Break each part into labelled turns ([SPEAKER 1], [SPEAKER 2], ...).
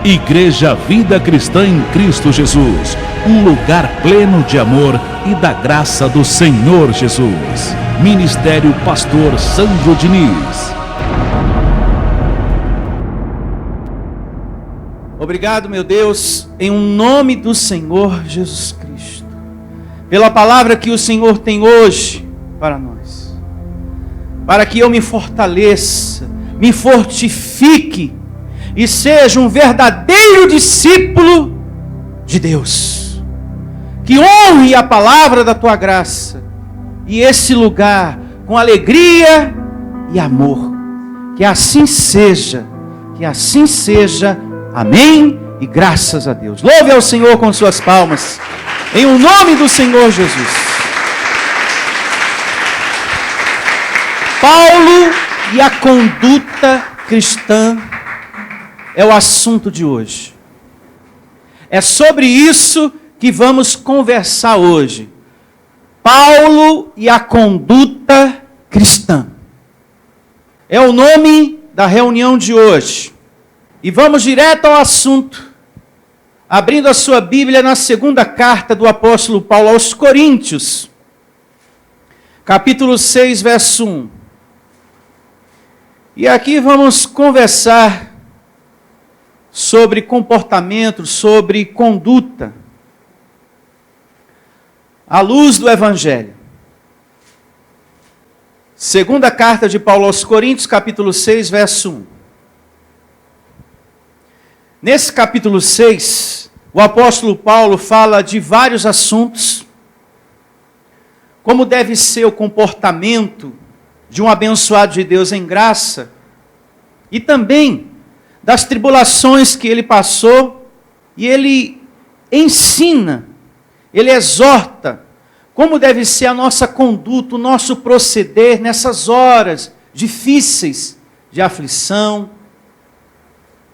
[SPEAKER 1] Igreja Vida Cristã em Cristo Jesus, um lugar pleno de amor e da graça do Senhor Jesus. Ministério Pastor Sandro Diniz.
[SPEAKER 2] Obrigado, meu Deus, em nome do Senhor Jesus Cristo, pela palavra que o Senhor tem hoje para nós, para que eu me fortaleça, me fortifique e seja um verdadeiro discípulo de Deus, que honre a palavra da tua graça e esse lugar com alegria e amor. Que assim seja, amém e graças a Deus. Louve ao Senhor com suas palmas, em o nome do Senhor Jesus. Paulo e a conduta cristã é o assunto de hoje. É sobre isso que vamos conversar hoje. Paulo e a conduta cristã. É o nome da reunião de hoje. E vamos direto ao assunto. Abrindo a sua Bíblia na segunda carta do apóstolo Paulo aos Coríntios. Capítulo 6, verso 1. E aqui vamos conversar sobre comportamento, sobre conduta, à luz do Evangelho. Segunda carta de Paulo aos Coríntios, capítulo 6, verso 1. Nesse capítulo 6, o apóstolo Paulo fala de vários assuntos, como deve ser o comportamento de um abençoado de Deus em graça, e também das tribulações que ele passou, e ele ensina, ele exorta como deve ser a nossa conduta, o nosso proceder nessas horas difíceis de aflição,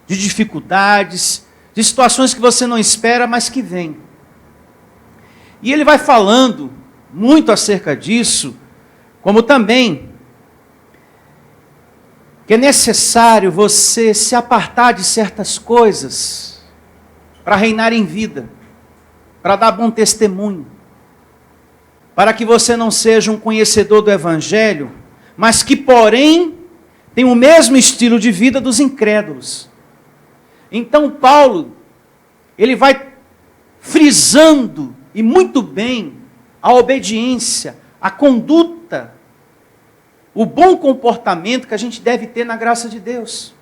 [SPEAKER 2] de dificuldades, de situações que você não espera, mas que vêm. E ele vai falando muito acerca disso, como também que é necessário você se apartar de certas coisas para reinar em vida, para dar bom testemunho, para que você não seja um conhecedor do Evangelho, mas que, porém, tem o mesmo estilo de vida dos incrédulos. Então, Paulo, ele vai frisando, e muito bem, a obediência, a conduta, o bom comportamento que a gente deve ter na graça de Deus.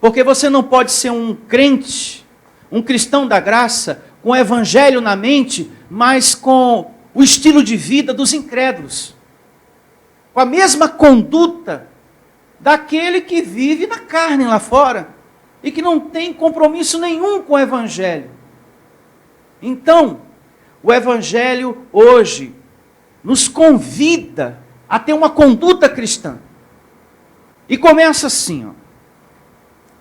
[SPEAKER 2] Porque você não pode ser um crente, um cristão da graça, com o evangelho na mente, mas com o estilo de vida dos incrédulos. Com a mesma conduta daquele que vive na carne lá fora e que não tem compromisso nenhum com o evangelho. Então, o evangelho hoje nos convida a ter uma conduta cristã. E começa assim, ó.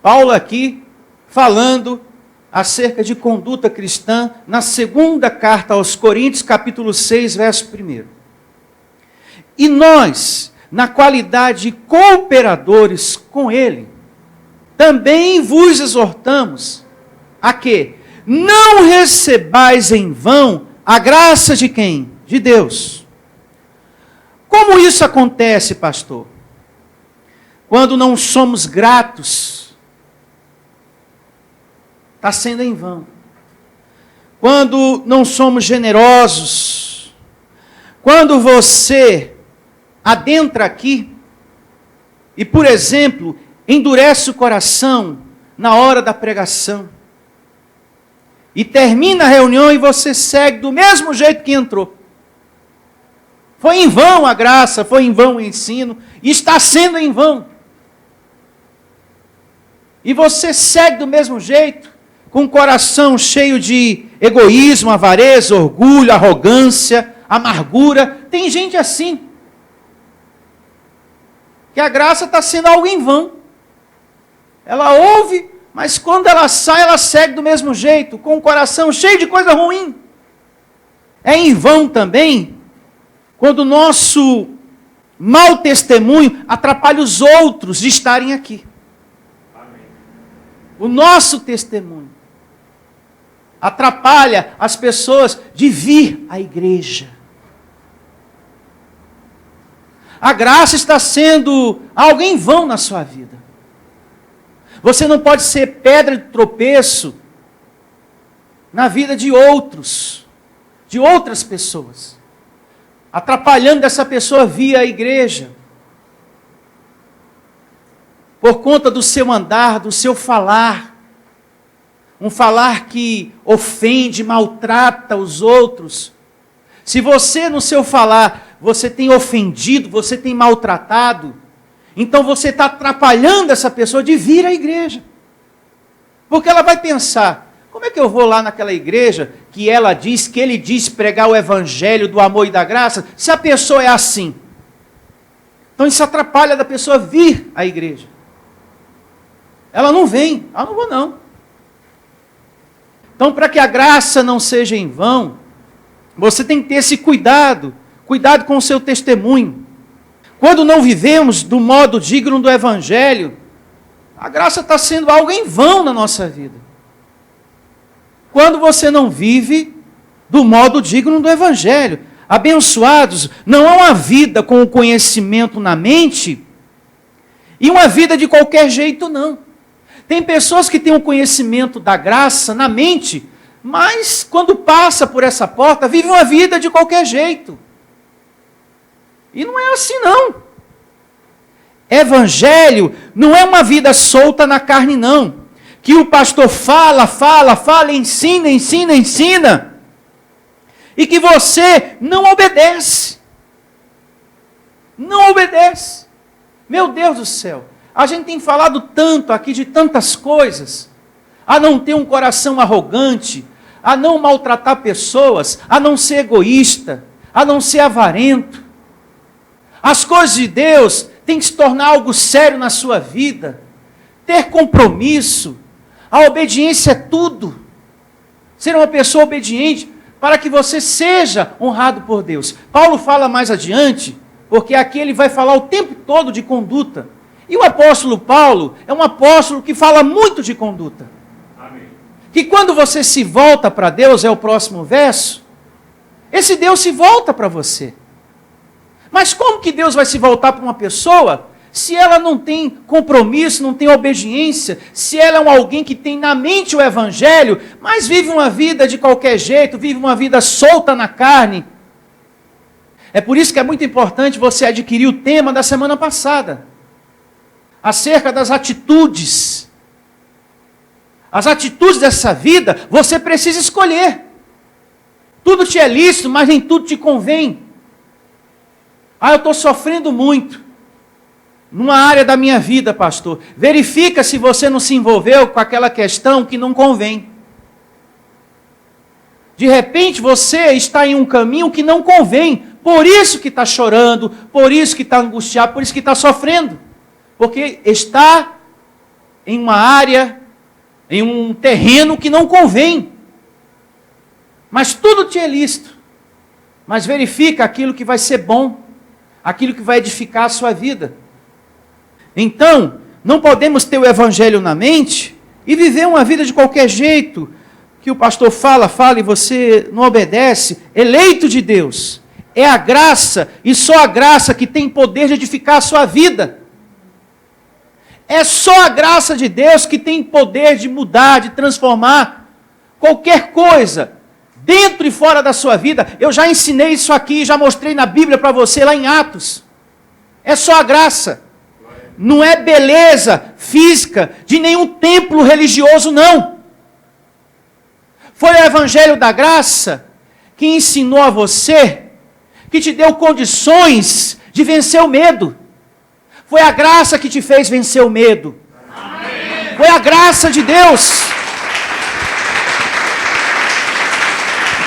[SPEAKER 2] Paulo aqui falando acerca de conduta cristã na segunda carta aos Coríntios, capítulo 6, verso 1. E nós, na qualidade de cooperadores com ele, também vos exortamos a que não recebais em vão a graça de quem? De Deus. Como isso acontece, pastor? Quando não somos gratos, está sendo em vão. Quando não somos generosos, quando você adentra aqui e, por exemplo, endurece o coração na hora da pregação e termina a reunião e você segue do mesmo jeito que entrou. Foi em vão a graça, foi em vão o ensino, e está sendo em vão. E você segue do mesmo jeito, com o coração cheio de egoísmo, avareza, orgulho, arrogância, amargura. Tem gente assim, que a graça está sendo algo em vão. Ela ouve, mas quando ela sai, ela segue do mesmo jeito, com o coração cheio de coisa ruim. É em vão também quando o nosso mau testemunho atrapalha os outros de estarem aqui. o nosso testemunho, atrapalha as pessoas de vir à igreja. A graça está sendo algo em vão na sua vida. Você não pode ser pedra de tropeço na vida de outros, de outras pessoas, atrapalhando essa pessoa vir à igreja, por conta do seu andar, do seu falar, um falar que ofende, maltrata os outros. Se você no seu falar, você tem ofendido, você tem maltratado, então você está atrapalhando essa pessoa de vir à igreja. Porque ela vai pensar, como é que eu vou lá naquela igreja que ela diz, que ele diz pregar o evangelho do amor e da graça, se a pessoa é assim? Então isso atrapalha da pessoa vir à igreja. Ela não vem, não vou não. Então, para que a graça não seja em vão, você tem que ter esse cuidado com o seu testemunho. Quando não vivemos do modo digno do evangelho, a graça está sendo algo em vão na nossa vida. Quando você não vive do modo digno do evangelho. Abençoados, não há uma vida com o conhecimento na mente e uma vida de qualquer jeito, não. Tem pessoas que têm o conhecimento da graça na mente, mas quando passa por essa porta, vive uma vida de qualquer jeito. E não é assim, não. Evangelho não é uma vida solta na carne, não. Que o pastor fala, ensina. E que você não obedece. Não obedece. Meu Deus do céu. A gente tem falado tanto aqui de tantas coisas. A não ter um coração arrogante. A não maltratar pessoas. A não ser egoísta. A não ser avarento. As coisas de Deus têm que se tornar algo sério na sua vida. Ter compromisso. A obediência é tudo. Ser uma pessoa obediente para que você seja honrado por Deus. Paulo fala mais adiante, porque aqui ele vai falar o tempo todo de conduta. E o apóstolo Paulo é um apóstolo que fala muito de conduta. Amém. Que quando você se volta para Deus, é o próximo verso, esse Deus se volta para você. Mas como que Deus vai se voltar para uma pessoa se ela não tem compromisso, não tem obediência, se ela é alguém que tem na mente o evangelho, mas vive uma vida de qualquer jeito, vive uma vida solta na carne? É por isso que é muito importante você adquirir o tema da semana passada, acerca das atitudes. As atitudes dessa vida, você precisa escolher. Tudo te é lícito, mas nem tudo te convém. Eu estou sofrendo muito numa área da minha vida, pastor. Verifica se você não se envolveu com aquela questão que não convém. De repente você está em um caminho que não convém. Por isso que está chorando, por isso que está angustiado, por isso que está sofrendo. Porque está em uma área, em um terreno que não convém. Mas tudo te é lícito. Mas verifica aquilo que vai ser bom, aquilo que vai edificar a sua vida. Então, não podemos ter o evangelho na mente e viver uma vida de qualquer jeito, que o pastor fala e você não obedece. Eleito de Deus, é a graça e só a graça que tem poder de edificar a sua vida. É só a graça de Deus que tem poder de mudar, de transformar qualquer coisa, dentro e fora da sua vida. Eu já ensinei isso aqui, já mostrei na Bíblia para você, lá em Atos. É só a graça. Não é beleza física de nenhum templo religioso, não. Foi o Evangelho da Graça que ensinou a você, que te deu condições de vencer o medo. Foi a graça que te fez vencer o medo. Amém. Foi a graça de Deus.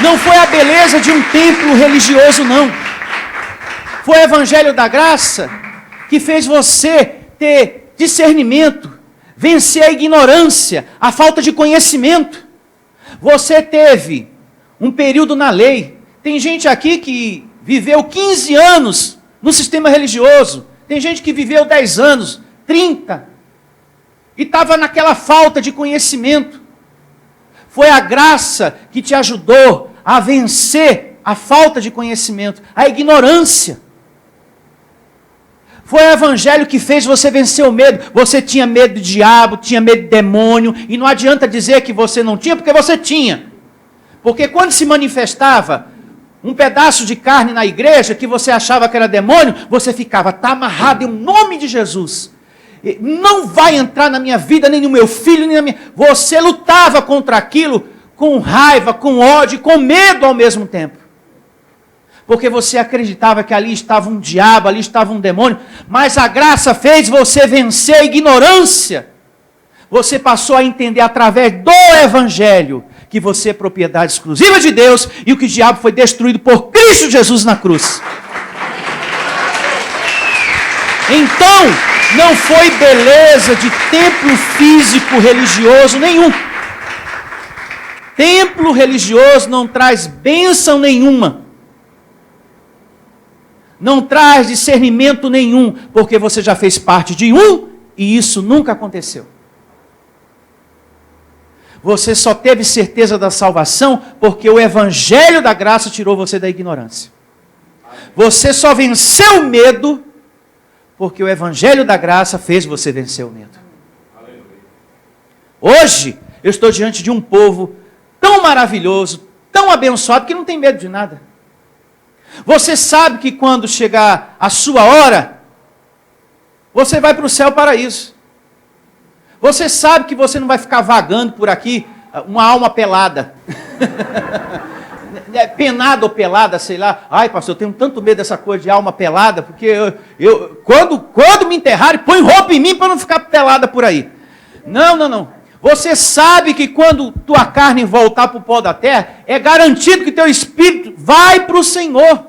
[SPEAKER 2] Não foi a beleza de um templo religioso, não. Foi o Evangelho da Graça que fez você ter discernimento, vencer a ignorância, a falta de conhecimento. Você teve um período na lei. Tem gente aqui que viveu 15 anos no sistema religioso. Tem gente que viveu 10 anos, 30. e estava naquela falta de conhecimento. Foi a graça que te ajudou a vencer a falta de conhecimento, a ignorância. Foi o evangelho que fez você vencer o medo. Você tinha medo do diabo, tinha medo do demônio, e não adianta dizer que você não tinha, porque você tinha. Porque quando se manifestava um pedaço de carne na igreja, que você achava que era demônio, você ficava, está amarrado em nome de Jesus. Não vai entrar na minha vida, nem no meu filho, nem na minha... Você lutava contra aquilo com raiva, com ódio, com medo ao mesmo tempo. Porque você acreditava que ali estava um diabo, ali estava um demônio, mas a graça fez você vencer a ignorância. Você passou a entender através do evangelho que você é propriedade exclusiva de Deus e o que o diabo foi destruído por Cristo Jesus na cruz. Então, não foi beleza de templo físico religioso nenhum. Templo religioso não traz bênção nenhuma. Não traz discernimento nenhum, porque você já fez parte de um e isso nunca aconteceu. Você só teve certeza da salvação porque o evangelho da graça tirou você da ignorância. Você só venceu o medo porque o evangelho da graça fez você vencer o medo. Hoje, eu estou diante de um povo tão maravilhoso, tão abençoado, que não tem medo de nada. Você sabe que quando chegar a sua hora, você vai para o céu paraíso. Você sabe que você não vai ficar vagando por aqui, uma alma pelada. Penada ou pelada, sei lá. Ai, pastor, eu tenho tanto medo dessa coisa de alma pelada, porque quando me enterrarem, põe roupa em mim para não ficar pelada por aí. Não. Você sabe que quando tua carne voltar para o pó da terra, é garantido que teu espírito vai para o Senhor.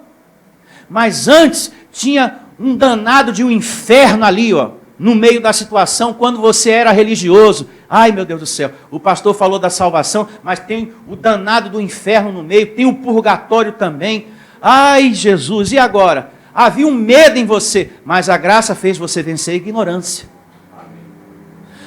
[SPEAKER 2] Mas antes, tinha um danado de um inferno ali, ó, no meio da situação, quando você era religioso. Ai, meu Deus do céu, o pastor falou da salvação, mas tem o danado do inferno no meio, tem o purgatório também. Ai, Jesus, e agora? Havia um medo em você, mas a graça fez você vencer a ignorância.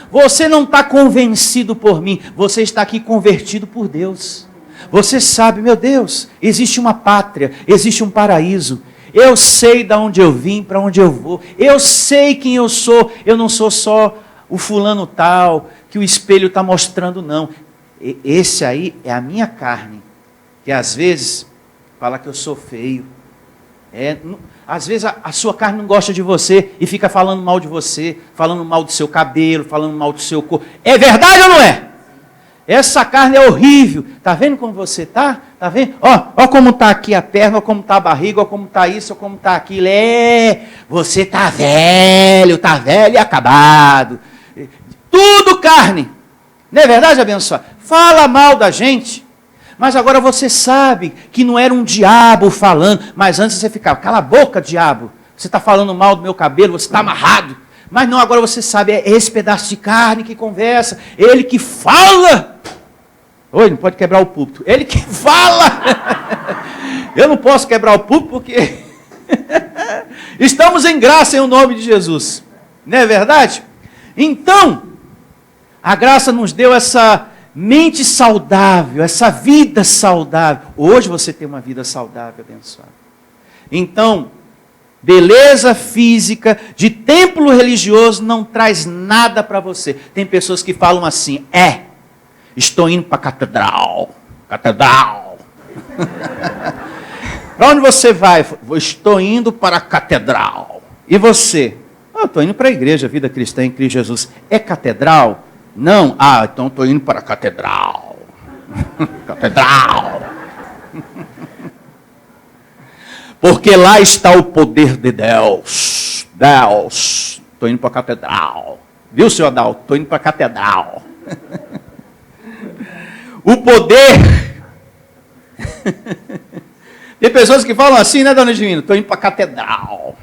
[SPEAKER 2] Você não está convencido por mim, você está aqui convertido por Deus. Você sabe, meu Deus, existe uma pátria, existe um paraíso. Eu sei de onde eu vim, para onde eu vou. Eu sei quem eu sou. Eu não sou só o fulano tal, que o espelho está mostrando, não. Esse aí é a minha carne, que às vezes fala que eu sou feio. Às vezes a sua carne não gosta de você e fica falando mal de você, falando mal do seu cabelo, falando mal do seu corpo. É verdade ou não é? Essa carne é horrível. Está vendo como você está? Está vendo? Ó como está aqui a perna, ó como está a barriga, ó como está isso, ó como está aquilo. Você está velho e acabado. Tudo carne. Não é verdade, abençoado? Fala mal da gente. Mas agora você sabe que não era um diabo falando. Mas antes você ficava, cala a boca, diabo. Você está falando mal do meu cabelo, você está amarrado. Mas não, agora você sabe, é esse pedaço de carne que conversa. Ele que fala. Oi, não pode quebrar o púlpito. Ele que fala. Eu não posso quebrar o púlpito porque estamos em graça em o nome de Jesus. Não é verdade? Então, a graça nos deu essa mente saudável, essa vida saudável. Hoje você tem uma vida saudável, abençoada. Então, beleza física de templo religioso não traz nada para você. Tem pessoas que falam assim, estou indo para a catedral. Catedral. Para onde você vai? Estou indo para a catedral. E você? Estou indo para a igreja, vida cristã em Cristo Jesus. É catedral? Não. Então estou indo para a catedral. Catedral. Porque lá está o poder de Deus. Deus. Estou indo para a catedral. Viu, senhor Adalto? Estou indo para a catedral. O poder. Tem pessoas que falam assim, né, dona Divina? Estou indo para a catedral.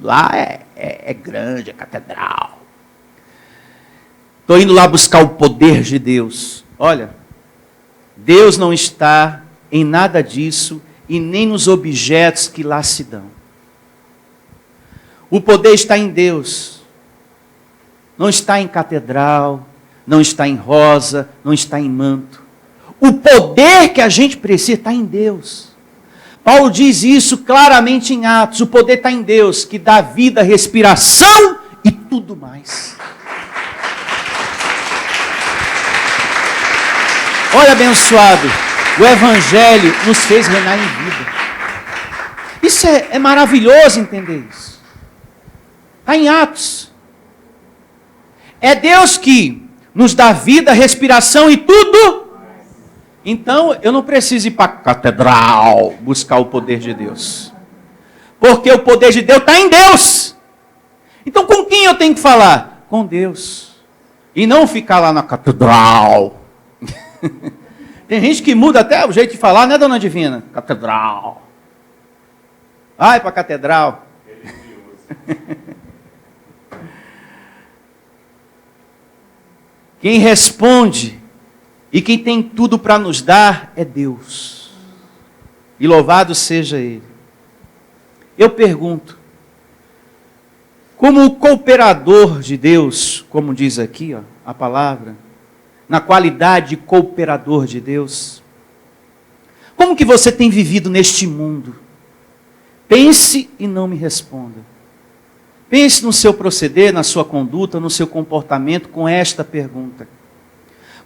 [SPEAKER 2] Lá é grande a catedral. Estou indo lá buscar o poder de Deus. Olha, Deus não está em nada disso e nem nos objetos que lá se dão. O poder está em Deus. não está em catedral, não está em rosa, não está em manto. O poder que a gente precisa está em Deus. Paulo diz isso claramente em Atos. O poder está em Deus, que dá vida, respiração e tudo mais. Olha, abençoado, o Evangelho nos fez reinar em vida. Isso é maravilhoso entender isso. Está em Atos. É Deus que nos dá vida, respiração e tudo. Então, eu não preciso ir para a catedral buscar o poder de Deus. Porque o poder de Deus está em Deus. Então, com quem eu tenho que falar? Com Deus. E não ficar lá na catedral. Tem gente que muda até o jeito de falar, né, dona Divina? Catedral. Vai para a catedral. Quem responde e quem tem tudo para nos dar é Deus. E louvado seja Ele. Eu pergunto, como o cooperador de Deus, como diz aqui a palavra, na qualidade de cooperador de Deus, como que você tem vivido neste mundo? Pense e não me responda. Pense no seu proceder, na sua conduta, no seu comportamento com esta pergunta.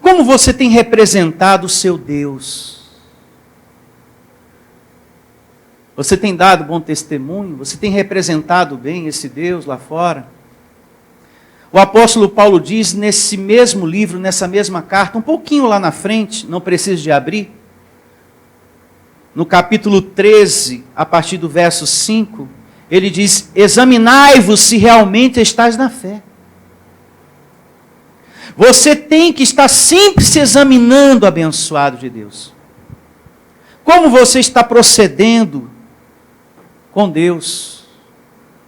[SPEAKER 2] Como você tem representado o seu Deus? Você tem dado bom testemunho? Você tem representado bem esse Deus lá fora? O apóstolo Paulo diz nesse mesmo livro, nessa mesma carta, um pouquinho lá na frente, não preciso de abrir, no capítulo 13, a partir do verso 5, ele diz: examinai-vos se realmente estáis na fé. Você tem que estar sempre se examinando, abençoado de Deus. Como você está procedendo com Deus,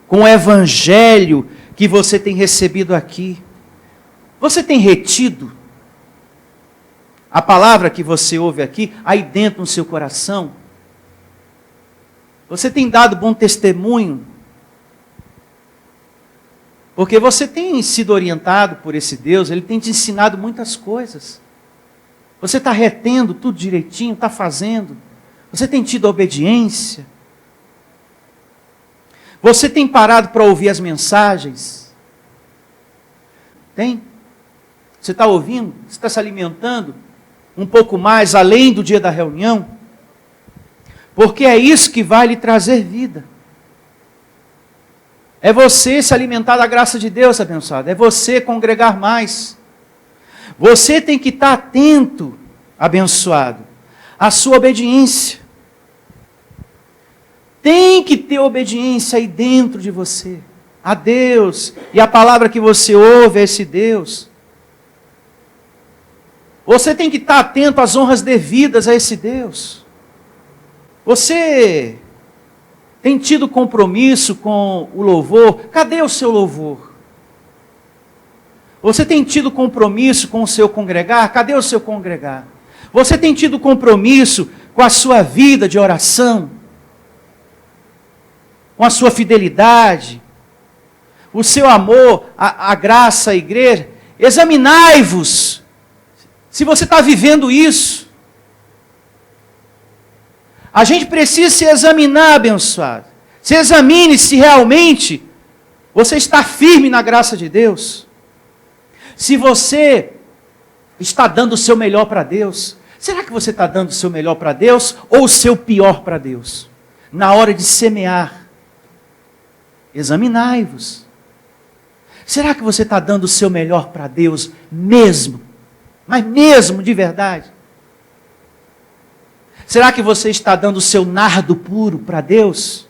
[SPEAKER 2] com o evangelho que você tem recebido aqui? Você tem retido a palavra que você ouve aqui, aí dentro no seu coração? Você tem dado bom testemunho? Porque você tem sido orientado por esse Deus, Ele tem te ensinado muitas coisas. Você está retendo tudo direitinho, está fazendo. Você tem tido obediência. Você tem parado para ouvir as mensagens? Tem? Você está ouvindo? Você está se alimentando um pouco mais além do dia da reunião? Porque é isso que vai lhe trazer vida. É você se alimentar da graça de Deus, abençoado. É você congregar mais. Você tem que estar atento, abençoado, à sua obediência. Tem que ter obediência aí dentro de você, a Deus. E a palavra que você ouve é esse Deus. Você tem que estar atento às honras devidas a esse Deus. Você tem tido compromisso com o louvor? Cadê o seu louvor? Você tem tido compromisso com o seu congregar? Cadê o seu congregar? Você tem tido compromisso com a sua vida de oração? Com a sua fidelidade? O seu amor, a graça, a igreja? Examinai-vos se você está vivendo isso. A gente precisa se examinar, abençoado. Se examine se realmente você está firme na graça de Deus. Se você está dando o seu melhor para Deus. Será que você está dando o seu melhor para Deus ou o seu pior para Deus? Na hora de semear, examinai-vos. Será que você está dando o seu melhor para Deus mesmo? Mas mesmo de verdade? Será que você está dando o seu nardo puro para Deus?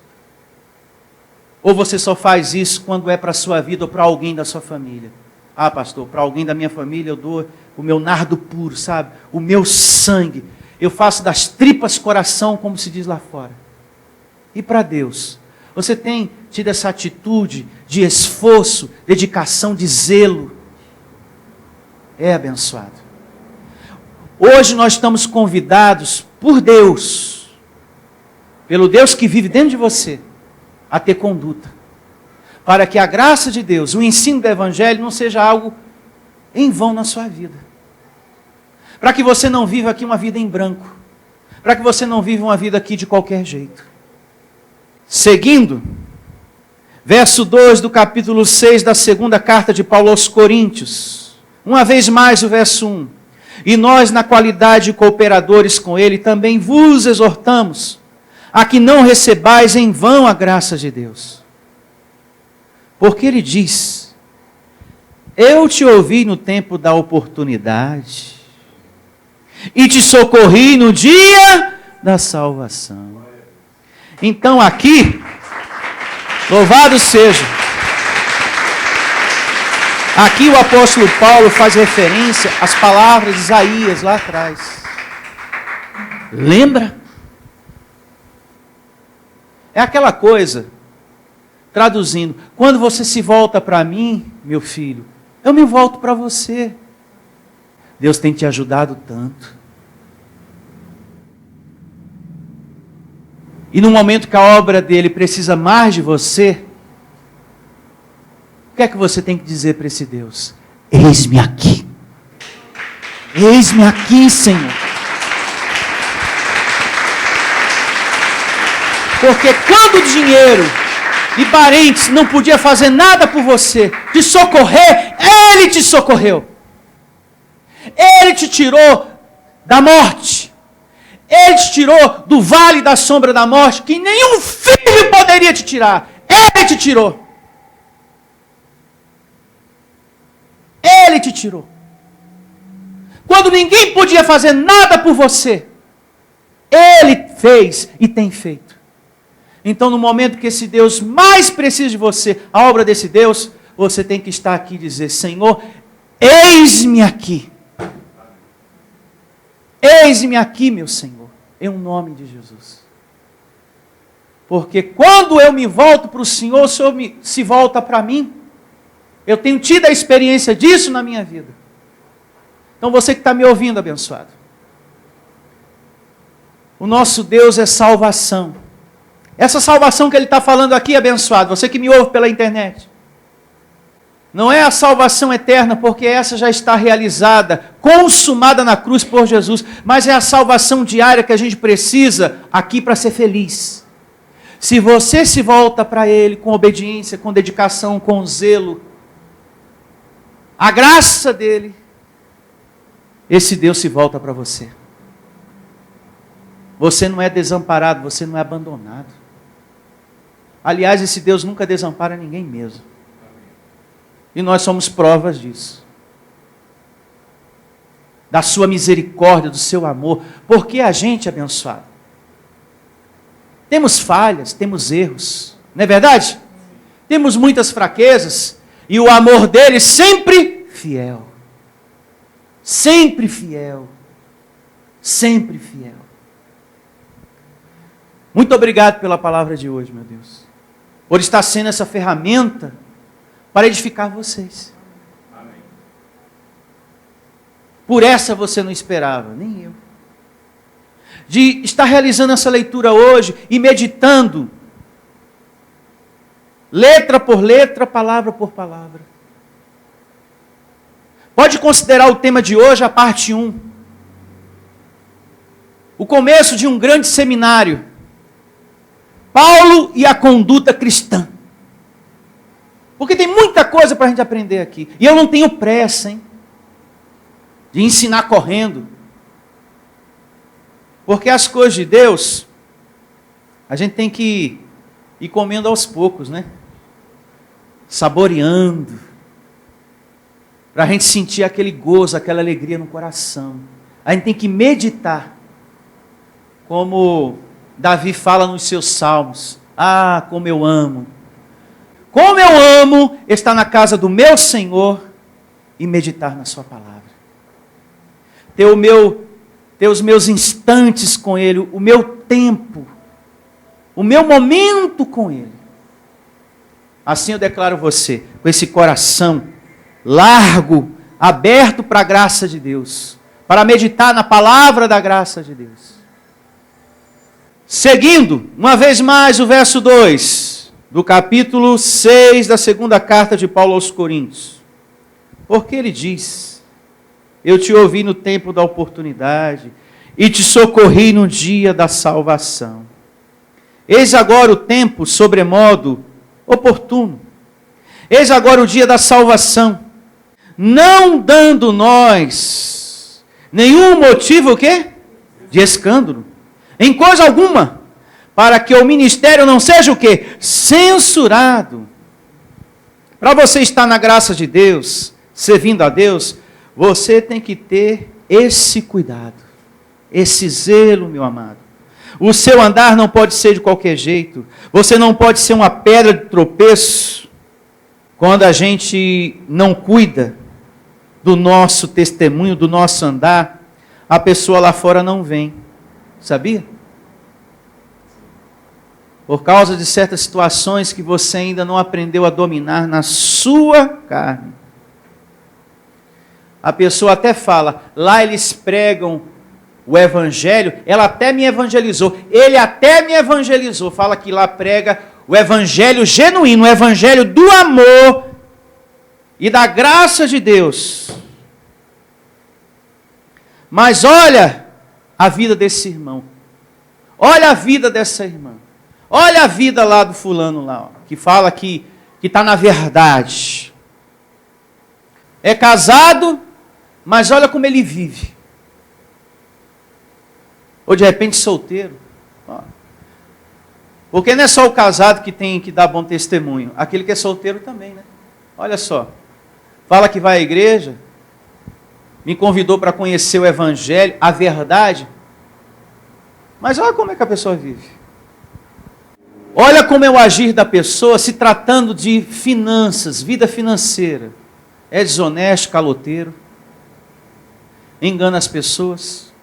[SPEAKER 2] Ou você só faz isso quando é para a sua vida ou para alguém da sua família? Ah, pastor, para alguém da minha família eu dou o meu nardo puro, sabe? O meu sangue. Eu faço das tripas coração, como se diz lá fora. E para Deus? Você tem tido essa atitude de esforço, dedicação, de zelo? É abençoado. Hoje nós estamos convidados por Deus, pelo Deus que vive dentro de você, a ter conduta. para que a graça de Deus, o ensino do Evangelho não seja algo em vão na sua vida. Para que você não viva aqui uma vida em branco. Para que você não viva uma vida aqui de qualquer jeito. Seguindo, verso 2 do capítulo 6 da segunda carta de Paulo aos Coríntios. Uma vez mais o verso 1. E nós, na qualidade de cooperadores com ele, também vos exortamos a que não recebais em vão a graça de Deus. Porque ele diz: eu te ouvi no tempo da oportunidade e te socorri no dia da salvação. Então aqui, louvado seja, aqui o apóstolo Paulo faz referência às palavras de Isaías lá atrás. Lembra? É aquela coisa, traduzindo, quando você se volta para mim, meu filho, eu me volto para você. Deus tem te ajudado tanto. E no momento que a obra dele precisa mais de você, o que é que você tem que dizer para esse Deus? Eis-me aqui. Eis-me aqui, Senhor. Porque quando o dinheiro e parentes não podia fazer nada por você, te socorrer, Ele te socorreu. Ele te tirou da morte. Ele te tirou do vale da sombra da morte, que nenhum filho poderia te tirar. Ele te tirou. Ele te tirou. Quando ninguém podia fazer nada por você, Ele fez e tem feito. Então, no momento que esse Deus mais precisa de você, a obra desse Deus, você tem que estar aqui e dizer: Senhor, eis-me aqui. Eis-me aqui, meu Senhor, em nome de Jesus. Porque quando eu me volto para o Senhor se volta para mim. Eu tenho tido a experiência disso na minha vida. Então você que está me ouvindo, abençoado. O nosso Deus é salvação. Essa salvação que Ele está falando aqui, abençoado, você que me ouve pela internet, não é a salvação eterna, porque essa já está realizada, consumada na cruz por Jesus, mas é a salvação diária que a gente precisa aqui para ser feliz. Se você se volta para Ele com obediência, com dedicação, com zelo, a graça dEle, esse Deus se volta para você. Você não é desamparado, você não é abandonado. Aliás, esse Deus nunca desampara ninguém mesmo. E nós somos provas disso. Da sua misericórdia, do seu amor. Porque a gente, abençoado, temos falhas, temos erros. Não é verdade? Temos muitas fraquezas. E o amor dele sempre fiel. Sempre fiel. Sempre fiel. Muito obrigado pela palavra de hoje, meu Deus. Por estar sendo essa ferramenta para edificar vocês. Amém. Por essa você não esperava, nem eu. De estar realizando essa leitura hoje e meditando, letra por letra, palavra por palavra. Pode considerar o tema de hoje a parte 1. O começo de um grande seminário. Paulo e a conduta cristã. Porque tem muita coisa para a gente aprender aqui. E eu não tenho pressa, hein? De ensinar correndo. Porque as coisas de Deus, a gente tem que ir comendo aos poucos, né? Saboreando. Para a gente sentir aquele gozo, aquela alegria no coração. A gente tem que meditar. Como Davi fala nos seus salmos. Ah, como eu amo. Como eu amo estar na casa do meu Senhor e meditar na sua palavra. Ter os meus instantes com Ele, o meu tempo, o meu momento com Ele. Assim eu declaro você, com esse coração largo, aberto para a graça de Deus, para meditar na palavra da graça de Deus. Seguindo, uma vez mais, o verso 2. do capítulo 6 da segunda carta de Paulo aos Coríntios. Porque ele diz: eu te ouvi no tempo da oportunidade e te socorri no dia da salvação. Eis agora o tempo sobremodo oportuno. Eis agora o dia da salvação, não dando nós nenhum motivo o quê? De escândalo, em coisa alguma, para que o ministério não seja o quê? Censurado. Para você estar na graça de Deus, servindo a Deus, você tem que ter esse cuidado, esse zelo, meu amado. O seu andar não pode ser de qualquer jeito. Você não pode ser uma pedra de tropeço quando a gente não cuida do nosso testemunho, do nosso andar. A pessoa lá fora não vem. Sabia? Por causa de certas situações que você ainda não aprendeu a dominar na sua carne. A pessoa até fala, lá eles pregam o evangelho, ela até me evangelizou, ele até me evangelizou. Fala que lá prega o evangelho genuíno, o evangelho do amor e da graça de Deus. Mas olha a vida desse irmão, olha a vida dessa irmã, olha a vida lá do fulano lá, ó, que fala que está na verdade. É casado, mas olha como ele vive. Ou de repente solteiro. Ó. Porque não é só o casado que tem que dar bom testemunho. Aquele que é solteiro também, né? Olha só. Fala que vai à igreja. Me convidou para conhecer o evangelho, a verdade. Mas olha como é que a pessoa vive. Olha como é o agir da pessoa se tratando de finanças, vida financeira. É desonesto, caloteiro. Engana as pessoas.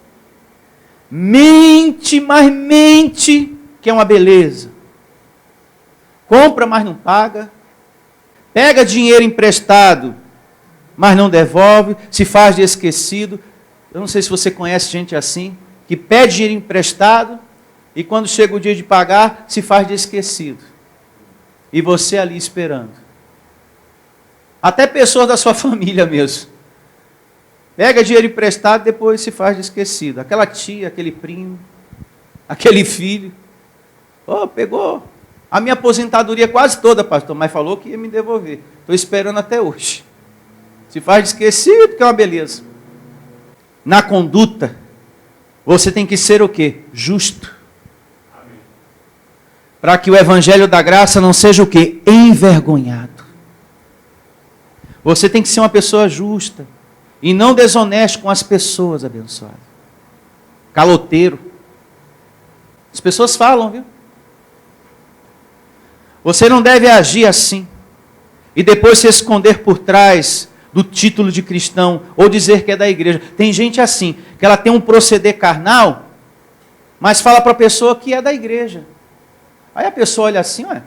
[SPEAKER 2] Mente, mas mente, que é uma beleza. Compra, mas não paga. Pega dinheiro emprestado, mas não devolve. Se faz de esquecido. Eu não sei se você conhece gente assim, que pede dinheiro emprestado e quando chega o dia de pagar, se faz de esquecido. E você ali esperando. Até pessoas da sua família mesmo. Pega dinheiro emprestado e depois se faz de esquecido. Aquela tia, aquele primo, aquele filho. Oh, pegou a minha aposentadoria quase toda, pastor, mas falou que ia me devolver. Estou esperando até hoje. Se faz de esquecido, que é uma beleza. Na conduta, você tem que ser o quê? Justo. Para que o evangelho da graça não seja o quê? Envergonhado. Você tem que ser uma pessoa justa. E não desonesto com as pessoas, abençoado. Caloteiro. As pessoas falam, viu? Você não deve agir assim. E depois se esconder por trás do título de cristão. Ou dizer que é da igreja. Tem gente assim, que ela tem um proceder carnal, mas fala para a pessoa que é da igreja. Aí a pessoa olha assim, ué,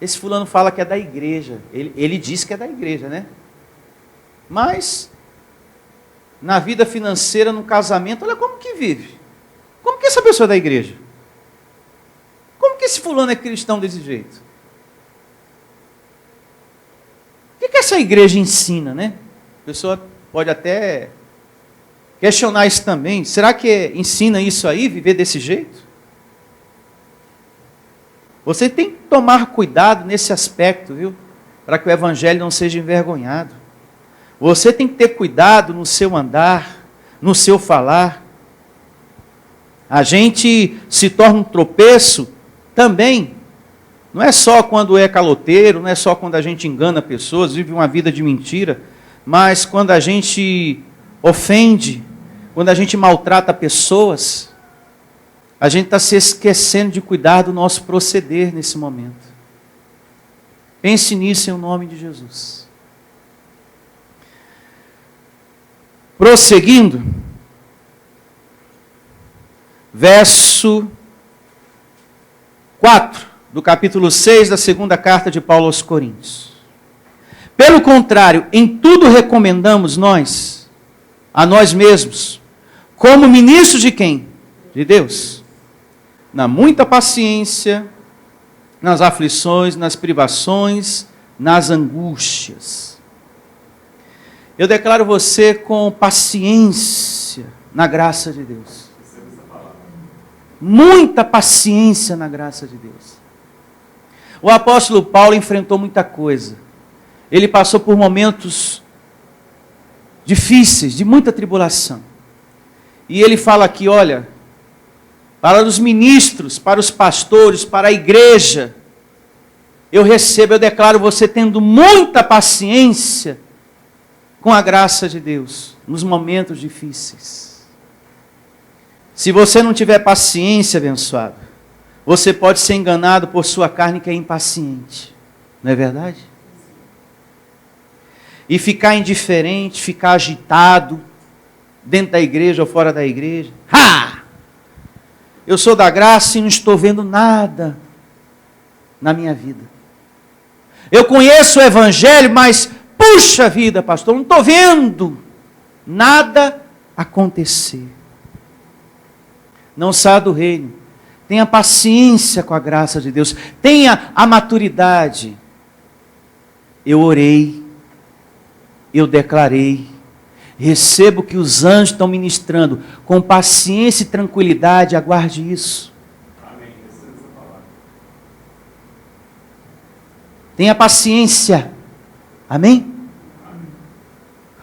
[SPEAKER 2] esse fulano fala que é da igreja. Ele diz que é da igreja, né? Mas na vida financeira, no casamento, olha como que vive. Como que essa pessoa é da igreja? Como que esse fulano é cristão desse jeito? O que essa igreja ensina, né? A pessoa pode até questionar isso também. Será que ensina isso aí, viver desse jeito? Você tem que tomar cuidado nesse aspecto, viu? Para que o evangelho não seja envergonhado. Você tem que ter cuidado no seu andar, no seu falar. A gente se torna um tropeço também. Não é só quando é caloteiro, não é só quando a gente engana pessoas, vive uma vida de mentira, mas quando a gente ofende, quando a gente maltrata pessoas, a gente está se esquecendo de cuidar do nosso proceder nesse momento. Pense nisso em nome de Jesus. Prosseguindo, verso 4 do capítulo 6 da segunda carta de Paulo aos Coríntios. Pelo contrário, em tudo recomendamos nós, a nós mesmos, como ministros de quem? De Deus. Na muita paciência, nas aflições, nas privações, nas angústias. Eu declaro você com paciência na graça de Deus. Muita paciência na graça de Deus. O apóstolo Paulo enfrentou muita coisa. Ele passou por momentos difíceis, de muita tribulação. E ele fala aqui, olha, para os ministros, para os pastores, para a igreja, eu declaro você tendo muita paciência com a graça de Deus, nos momentos difíceis. Se você não tiver paciência, abençoado, você pode ser enganado por sua carne que é impaciente. Não é verdade? E ficar indiferente, ficar agitado, dentro da igreja ou fora da igreja. Ha! Eu sou da graça e não estou vendo nada na minha vida. Eu conheço o evangelho, mas, puxa vida, pastor, não estou vendo nada acontecer. Não saia do reino. Tenha paciência com a graça de Deus. Tenha a maturidade. Eu orei. Eu declarei. Recebo que os anjos estão ministrando. Com paciência e tranquilidade, aguarde isso.
[SPEAKER 3] Amém.
[SPEAKER 2] Tenha paciência. Amém?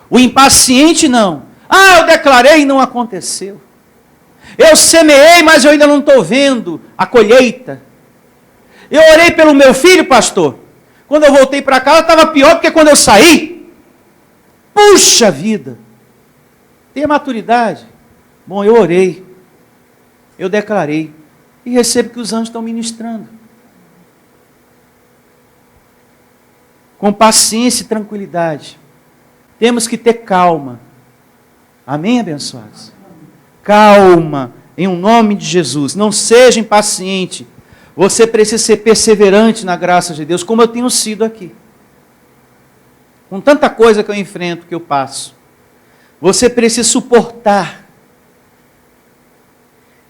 [SPEAKER 2] O impaciente não. Ah, eu declarei e não aconteceu. Eu semeei, mas eu ainda não estou vendo a colheita. Eu orei pelo meu filho, pastor. Quando eu voltei para casa, estava pior do que quando eu saí. Puxa vida. Tenha maturidade. Bom, eu orei. Eu declarei. E recebo que os anjos estão ministrando. Com paciência e tranquilidade. Temos que ter calma. Amém, abençoados? Calma, em um nome de Jesus. Não seja impaciente. Você precisa ser perseverante na graça de Deus, como eu tenho sido aqui. Com tanta coisa que eu enfrento, que eu passo. Você precisa suportar.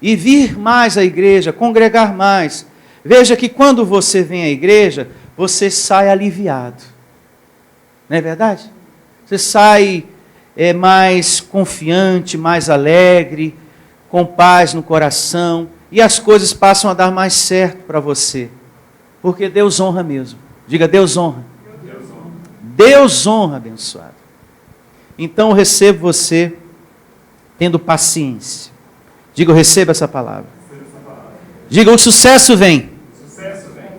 [SPEAKER 2] E vir mais à igreja, congregar mais. Veja que quando você vem à igreja, você sai aliviado. Não é verdade? Você sai mais confiante, mais alegre, com paz no coração, e as coisas passam a dar mais certo para você. Porque Deus honra mesmo. Diga, Deus honra.
[SPEAKER 3] Deus honra.
[SPEAKER 2] Deus honra, abençoado. Então eu recebo você tendo paciência. Diga, eu recebo essa palavra. Diga, o sucesso vem.
[SPEAKER 3] O sucesso vem.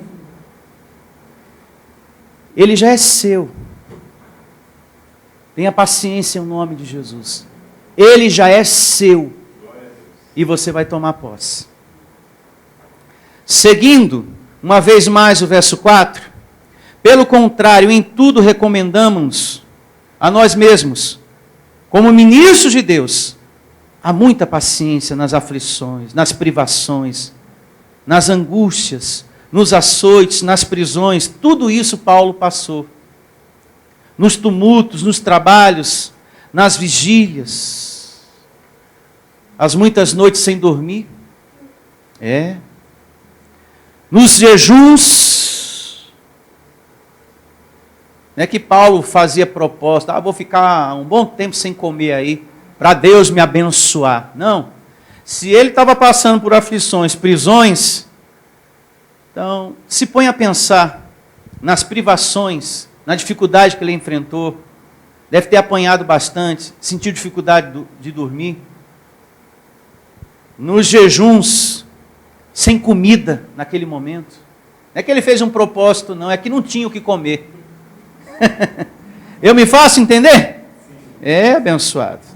[SPEAKER 2] Ele já é seu. Tenha paciência em nome de Jesus. Ele já é seu. E você vai tomar posse. Seguindo, uma vez mais o verso 4. Pelo contrário, em tudo recomendamos a nós mesmos, como ministros de Deus, há muita paciência nas aflições, nas privações, nas angústias, nos açoites, nas prisões. Tudo isso Paulo passou. Nos tumultos, nos trabalhos, nas vigílias, as muitas noites sem dormir, nos jejuns, não é que Paulo fazia proposta, vou ficar um bom tempo sem comer aí, para Deus me abençoar. Não, se ele estava passando por aflições, prisões, então se põe a pensar nas privações, na dificuldade que ele enfrentou, deve ter apanhado bastante, sentiu dificuldade de dormir. Nos jejuns, sem comida naquele momento. Não é que ele fez um propósito, não, é que não tinha o que comer. Eu me faço entender? É, abençoado.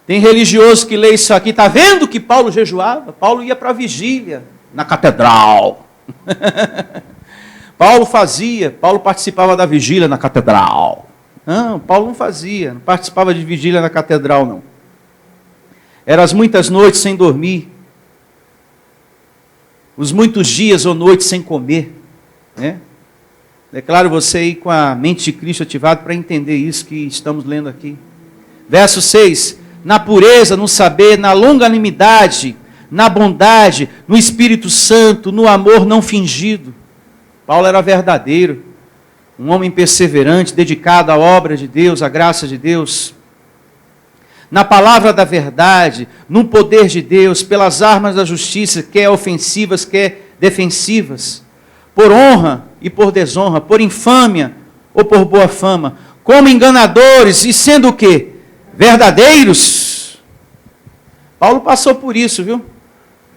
[SPEAKER 2] Tem religioso que lê isso aqui, está vendo que Paulo jejuava? Paulo ia para a vigília, na catedral. Paulo participava da vigília na catedral. Não, Paulo não fazia, não participava de vigília na catedral, não. Eram as muitas noites sem dormir, os muitos dias ou noites sem comer, né? Declaro você aí com a mente de Cristo ativada para entender isso que estamos lendo aqui. Verso 6, na pureza, no saber, na longanimidade, na bondade, no Espírito Santo, no amor não fingido. Paulo era verdadeiro, um homem perseverante, dedicado à obra de Deus, à graça de Deus. Na palavra da verdade, no poder de Deus, pelas armas da justiça, quer ofensivas, quer defensivas, por honra e por desonra, por infâmia ou por boa fama, como enganadores e sendo o quê? Verdadeiros. Paulo passou por isso, viu?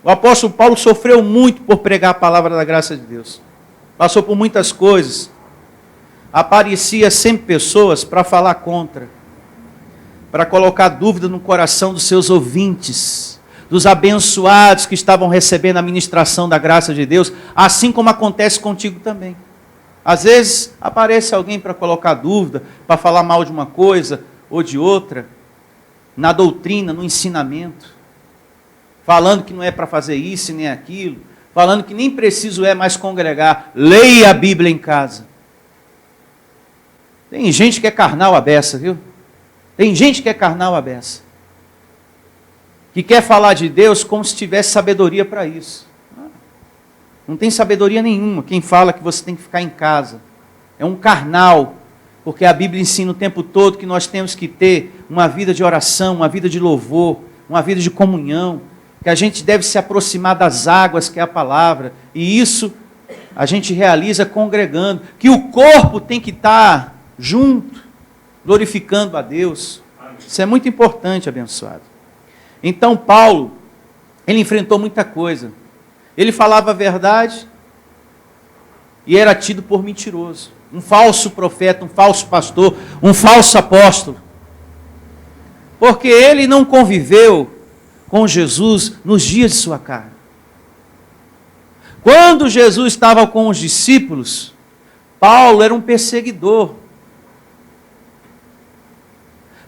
[SPEAKER 2] O apóstolo Paulo sofreu muito por pregar a palavra da graça de Deus. Passou por muitas coisas. Aparecia sempre pessoas para falar contra, para colocar dúvida no coração dos seus ouvintes, dos abençoados que estavam recebendo a ministração da graça de Deus, assim como acontece contigo também. Às vezes aparece alguém para colocar dúvida, para falar mal de uma coisa ou de outra, na doutrina, no ensinamento, falando que não é para fazer isso e nem aquilo, falando que nem preciso é mais congregar. Leia a Bíblia em casa. Tem gente que é carnal à beça, viu? Tem gente que é carnal à beça, que quer falar de Deus como se tivesse sabedoria para isso. Não tem sabedoria nenhuma quem fala que você tem que ficar em casa. É um carnal, porque a Bíblia ensina o tempo todo que nós temos que ter uma vida de oração, uma vida de louvor, uma vida de comunhão, que a gente deve se aproximar das águas, que é a palavra, e isso a gente realiza congregando, que o corpo tem que estar junto, glorificando a Deus. Isso é muito importante, abençoado. Então Paulo, ele enfrentou muita coisa. Ele falava a verdade e era tido por mentiroso. Um falso profeta, um falso pastor, um falso apóstolo. Porque ele não conviveu com Jesus nos dias de sua carne. Quando Jesus estava com os discípulos, Paulo era um perseguidor.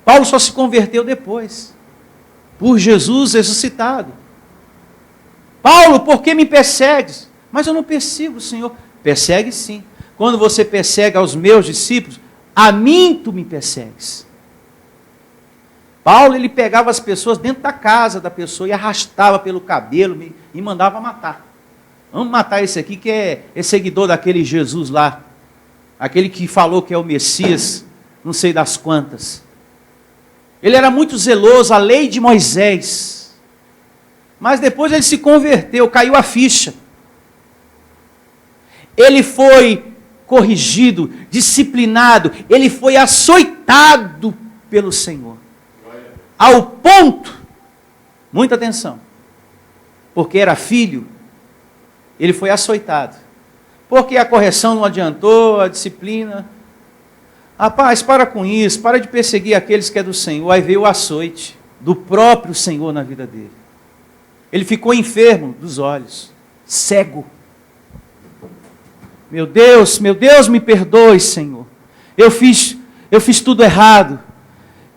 [SPEAKER 2] Paulo só se converteu depois, por Jesus ressuscitado. Paulo, por que me persegues? Mas eu não persigo, Senhor. Persegue sim. Quando você persegue aos meus discípulos, a mim tu me persegues. Paulo, ele pegava as pessoas dentro da casa da pessoa e arrastava pelo cabelo e mandava matar. Vamos matar esse aqui que é seguidor daquele Jesus lá. Aquele que falou que é o Messias, não sei das quantas. Ele era muito zeloso, a lei de Moisés. Mas depois ele se converteu, caiu a ficha. Ele foi corrigido, disciplinado, ele foi açoitado pelo Senhor. Ao ponto, muita atenção, porque era filho, ele foi açoitado. Porque a correção não adiantou, a disciplina. Rapaz, para com isso, para de perseguir aqueles que é do Senhor. Aí veio o açoite do próprio Senhor na vida dele. Ele ficou enfermo dos olhos, cego. Meu Deus, me perdoe, Senhor. Eu fiz tudo errado.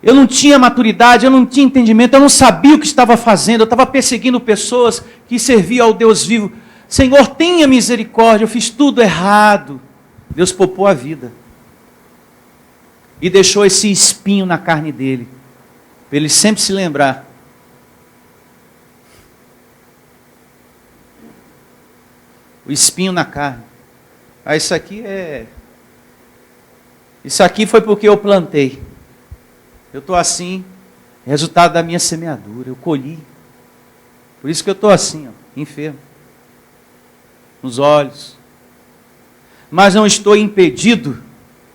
[SPEAKER 2] Eu não tinha maturidade, eu não tinha entendimento, eu não sabia o que estava fazendo, eu estava perseguindo pessoas que serviam ao Deus vivo. Senhor, tenha misericórdia, eu fiz tudo errado. Deus poupou a vida. E deixou esse espinho na carne dele, para ele sempre se lembrar. O espinho na carne. Ah, isso aqui foi porque eu plantei. Eu estou assim, resultado da minha semeadura, eu colhi. Por isso que eu estou assim, ó, enfermo. Nos olhos. Mas não estou impedido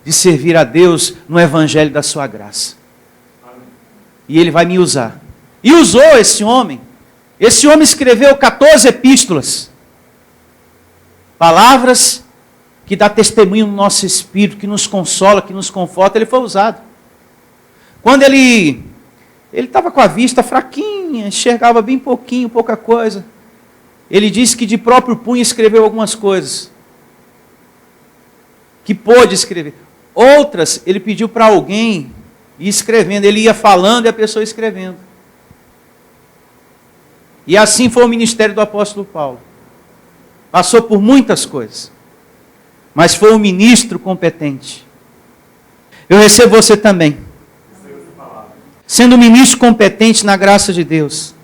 [SPEAKER 2] de servir a Deus no evangelho da sua graça. E Ele vai me usar. E usou esse homem. Esse homem escreveu 14 epístolas. Palavras que dá testemunho no nosso espírito, que nos consola, que nos conforta. Ele foi usado. Quando ele estava com a vista fraquinha, enxergava bem pouquinho, pouca coisa. Ele disse que de próprio punho escreveu algumas coisas. Que pôde escrever. Outras, ele pediu para alguém ir escrevendo. Ele ia falando e a pessoa escrevendo. E assim foi o ministério do apóstolo Paulo. Passou por muitas coisas. Mas foi um ministro competente. Eu recebo você também. Sendo um ministro competente na graça de Deus.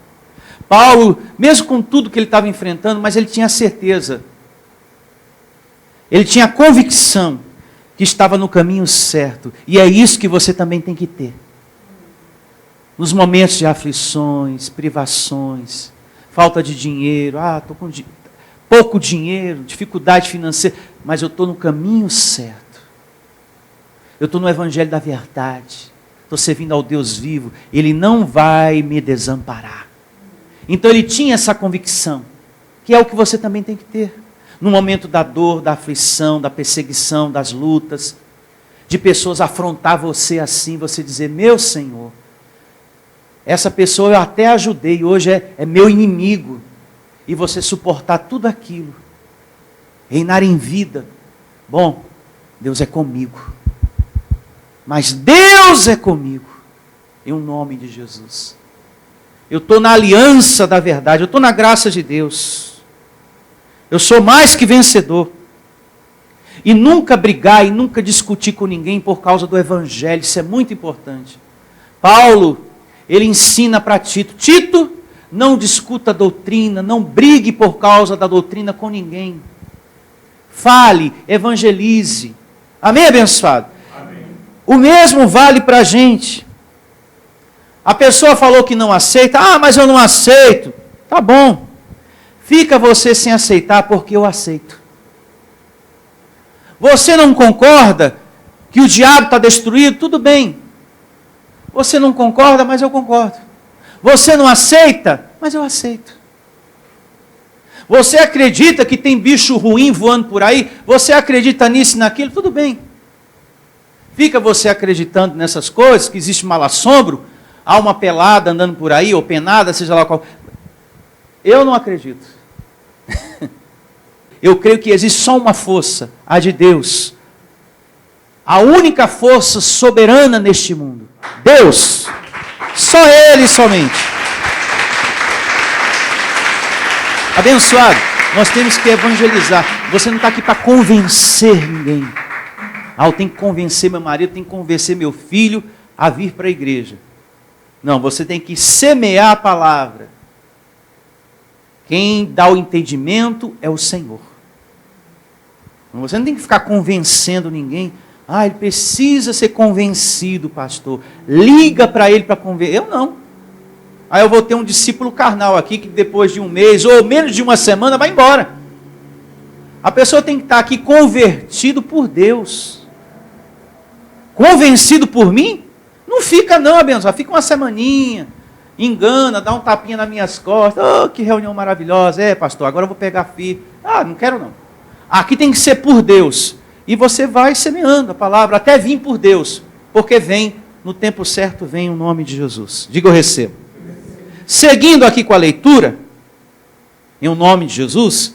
[SPEAKER 2] Paulo, mesmo com tudo que ele estava enfrentando, mas ele tinha certeza, ele tinha a convicção que estava no caminho certo. E é isso que você também tem que ter. Nos momentos de aflições, privações, falta de dinheiro, estou com pouco dinheiro, dificuldade financeira, mas eu estou no caminho certo. Eu estou no Evangelho da verdade. Estou servindo ao Deus vivo. Ele não vai me desamparar. Então ele tinha essa convicção, que é o que você também tem que ter. No momento da dor, da aflição, da perseguição, das lutas, de pessoas afrontar você assim, você dizer, meu Senhor, essa pessoa eu até ajudei, hoje é meu inimigo. E você suportar tudo aquilo, reinar em vida. Bom, Deus é comigo. Mas Deus é comigo, em nome de Jesus. Eu estou na aliança da verdade, eu estou na graça de Deus. Eu sou mais que vencedor. E nunca brigar e nunca discutir com ninguém por causa do Evangelho, isso é muito importante. Paulo, ele ensina para Tito, Tito, não discuta a doutrina, não brigue por causa da doutrina com ninguém. Fale, evangelize. Amém, abençoado?
[SPEAKER 3] Amém.
[SPEAKER 2] O mesmo vale para a gente. A pessoa falou que não aceita. Mas eu não aceito. Tá bom. Fica você sem aceitar porque eu aceito. Você não concorda que o diabo está destruído? Tudo bem. Você não concorda, mas eu concordo. Você não aceita, mas eu aceito. Você acredita que tem bicho ruim voando por aí? Você acredita nisso e naquilo? Tudo bem. Fica você acreditando nessas coisas, que existe mal assombro, alma pelada andando por aí, ou penada, seja lá qual. Eu não acredito. Eu creio que existe só uma força, a de Deus. A única força soberana neste mundo. Deus. Só Ele somente. Abençoado, nós temos que evangelizar. Você não está aqui para convencer ninguém. Eu tenho que convencer meu marido, tenho que convencer meu filho a vir para a igreja. Não, você tem que semear a palavra. Quem dá o entendimento é o Senhor. Você não tem que ficar convencendo ninguém. Ele precisa ser convencido, pastor. Liga para ele para convencer. Eu não. Aí eu vou ter um discípulo carnal aqui que depois de um mês ou menos de uma semana vai embora. A pessoa tem que estar aqui convertido por Deus. Convencido por mim? Não fica não, abençoado. Fica uma semaninha. Engana, dá um tapinha nas minhas costas. Que reunião maravilhosa. Pastor, agora eu vou pegar filho. Não quero não. Aqui tem que ser por Deus. E você vai semeando a palavra, até vir por Deus. Porque vem, no tempo certo, vem o nome de Jesus. Diga eu recebo. Seguindo aqui com a leitura, em o nome de Jesus,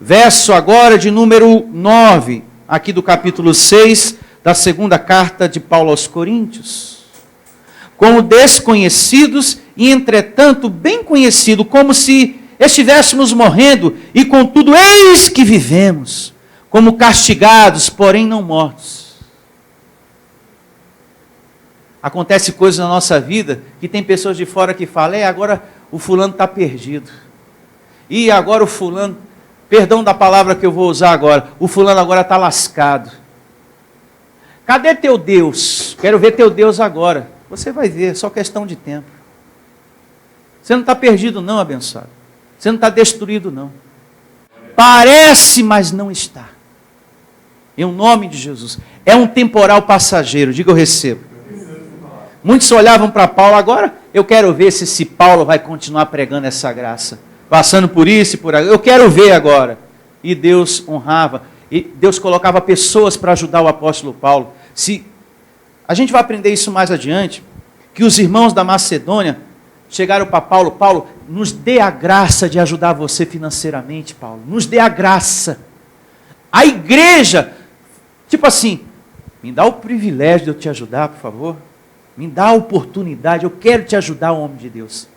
[SPEAKER 2] verso agora de número 9, aqui do capítulo 6, da segunda carta de Paulo aos Coríntios. Como desconhecidos e, entretanto, bem conhecidos, como se estivéssemos morrendo, e contudo, eis que vivemos, como castigados, porém não mortos. Acontece coisas na nossa vida, que tem pessoas de fora que falam, agora o fulano está perdido. E agora o fulano, perdão da palavra que eu vou usar agora, o fulano agora está lascado. Cadê teu Deus? Quero ver teu Deus agora. Você vai ver, só questão de tempo. Você não está perdido não, abençoado. Você não está destruído não. Parece, mas não está. Em nome de Jesus. É um temporal passageiro, diga eu recebo. Muitos olhavam para Paulo, agora eu quero ver se esse Paulo vai continuar pregando essa graça. Passando por isso e por aquilo. Eu quero ver agora. E Deus honrava. E Deus colocava pessoas para ajudar o apóstolo Paulo. A gente vai aprender isso mais adiante, que os irmãos da Macedônia chegaram para Paulo, Paulo, nos dê a graça de ajudar você financeiramente, Paulo, nos dê a graça. A igreja, tipo assim, me dá o privilégio de eu te ajudar, por favor, me dá a oportunidade, eu quero te ajudar, homem de Deus.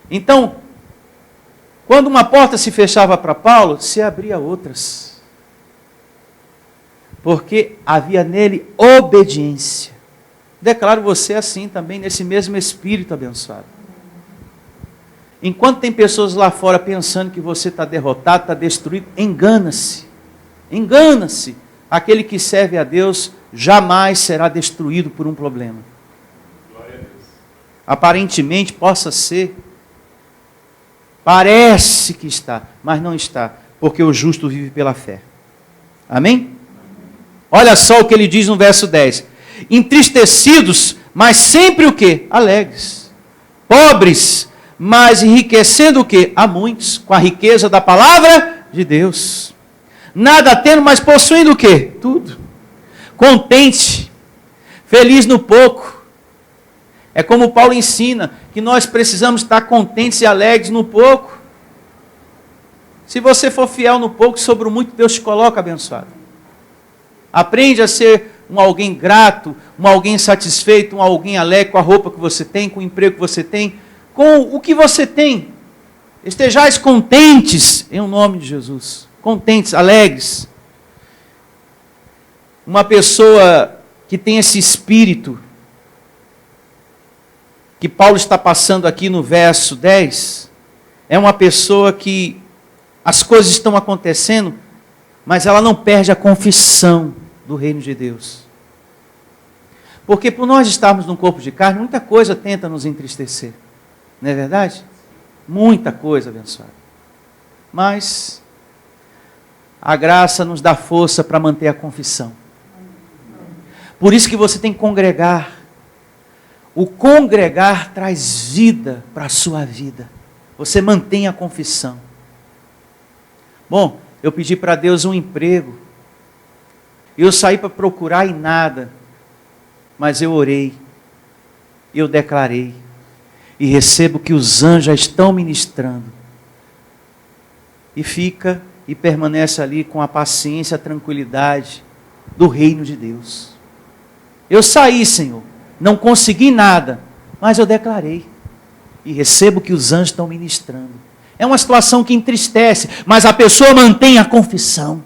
[SPEAKER 2] Então, quando uma porta se fechava para Paulo, se abria outras. Porque havia nele obediência. Declaro você assim também, nesse mesmo espírito abençoado. Enquanto tem pessoas lá fora pensando que você está derrotado, está destruído, engana-se. Engana-se. Aquele que serve a Deus jamais será destruído por um problema.
[SPEAKER 3] Glória a Deus.
[SPEAKER 2] Aparentemente possa ser. Parece que está, mas não está. Porque o justo vive pela fé. Amém? Olha só o que ele diz no verso 10. Entristecidos, mas sempre o quê? Alegres. Pobres, mas enriquecendo o quê? A muitos, com a riqueza da palavra de Deus. Nada tendo, mas possuindo o quê? Tudo. Contente, feliz no pouco. É como Paulo ensina, que nós precisamos estar contentes e alegres no pouco. Se você for fiel no pouco, sobre o muito Deus te coloca abençoado. Aprende a ser um alguém grato, um alguém satisfeito, um alguém alegre com a roupa que você tem, com o emprego que você tem, com o que você tem. Estejais contentes em nome de Jesus. Contentes, alegres. Uma pessoa que tem esse espírito que Paulo está passando aqui no verso 10, é uma pessoa que as coisas estão acontecendo, mas ela não perde a confissão do reino de Deus. Porque por nós estarmos num corpo de carne, muita coisa tenta nos entristecer. Não é verdade? Muita coisa, abençoado. Mas a graça nos dá força para manter a confissão. Por isso que você tem que congregar. O congregar traz vida para a sua vida. Você mantém a confissão. Bom, eu pedi para Deus um emprego. Eu saí para procurar e nada. Mas eu orei. Eu declarei. E recebo que os anjos já estão ministrando. E fica e permanece ali com a paciência, a tranquilidade do reino de Deus. Eu saí, Senhor, não consegui nada, mas eu declarei. E recebo que os anjos estão ministrando. É uma situação que entristece, mas a pessoa mantém a confissão.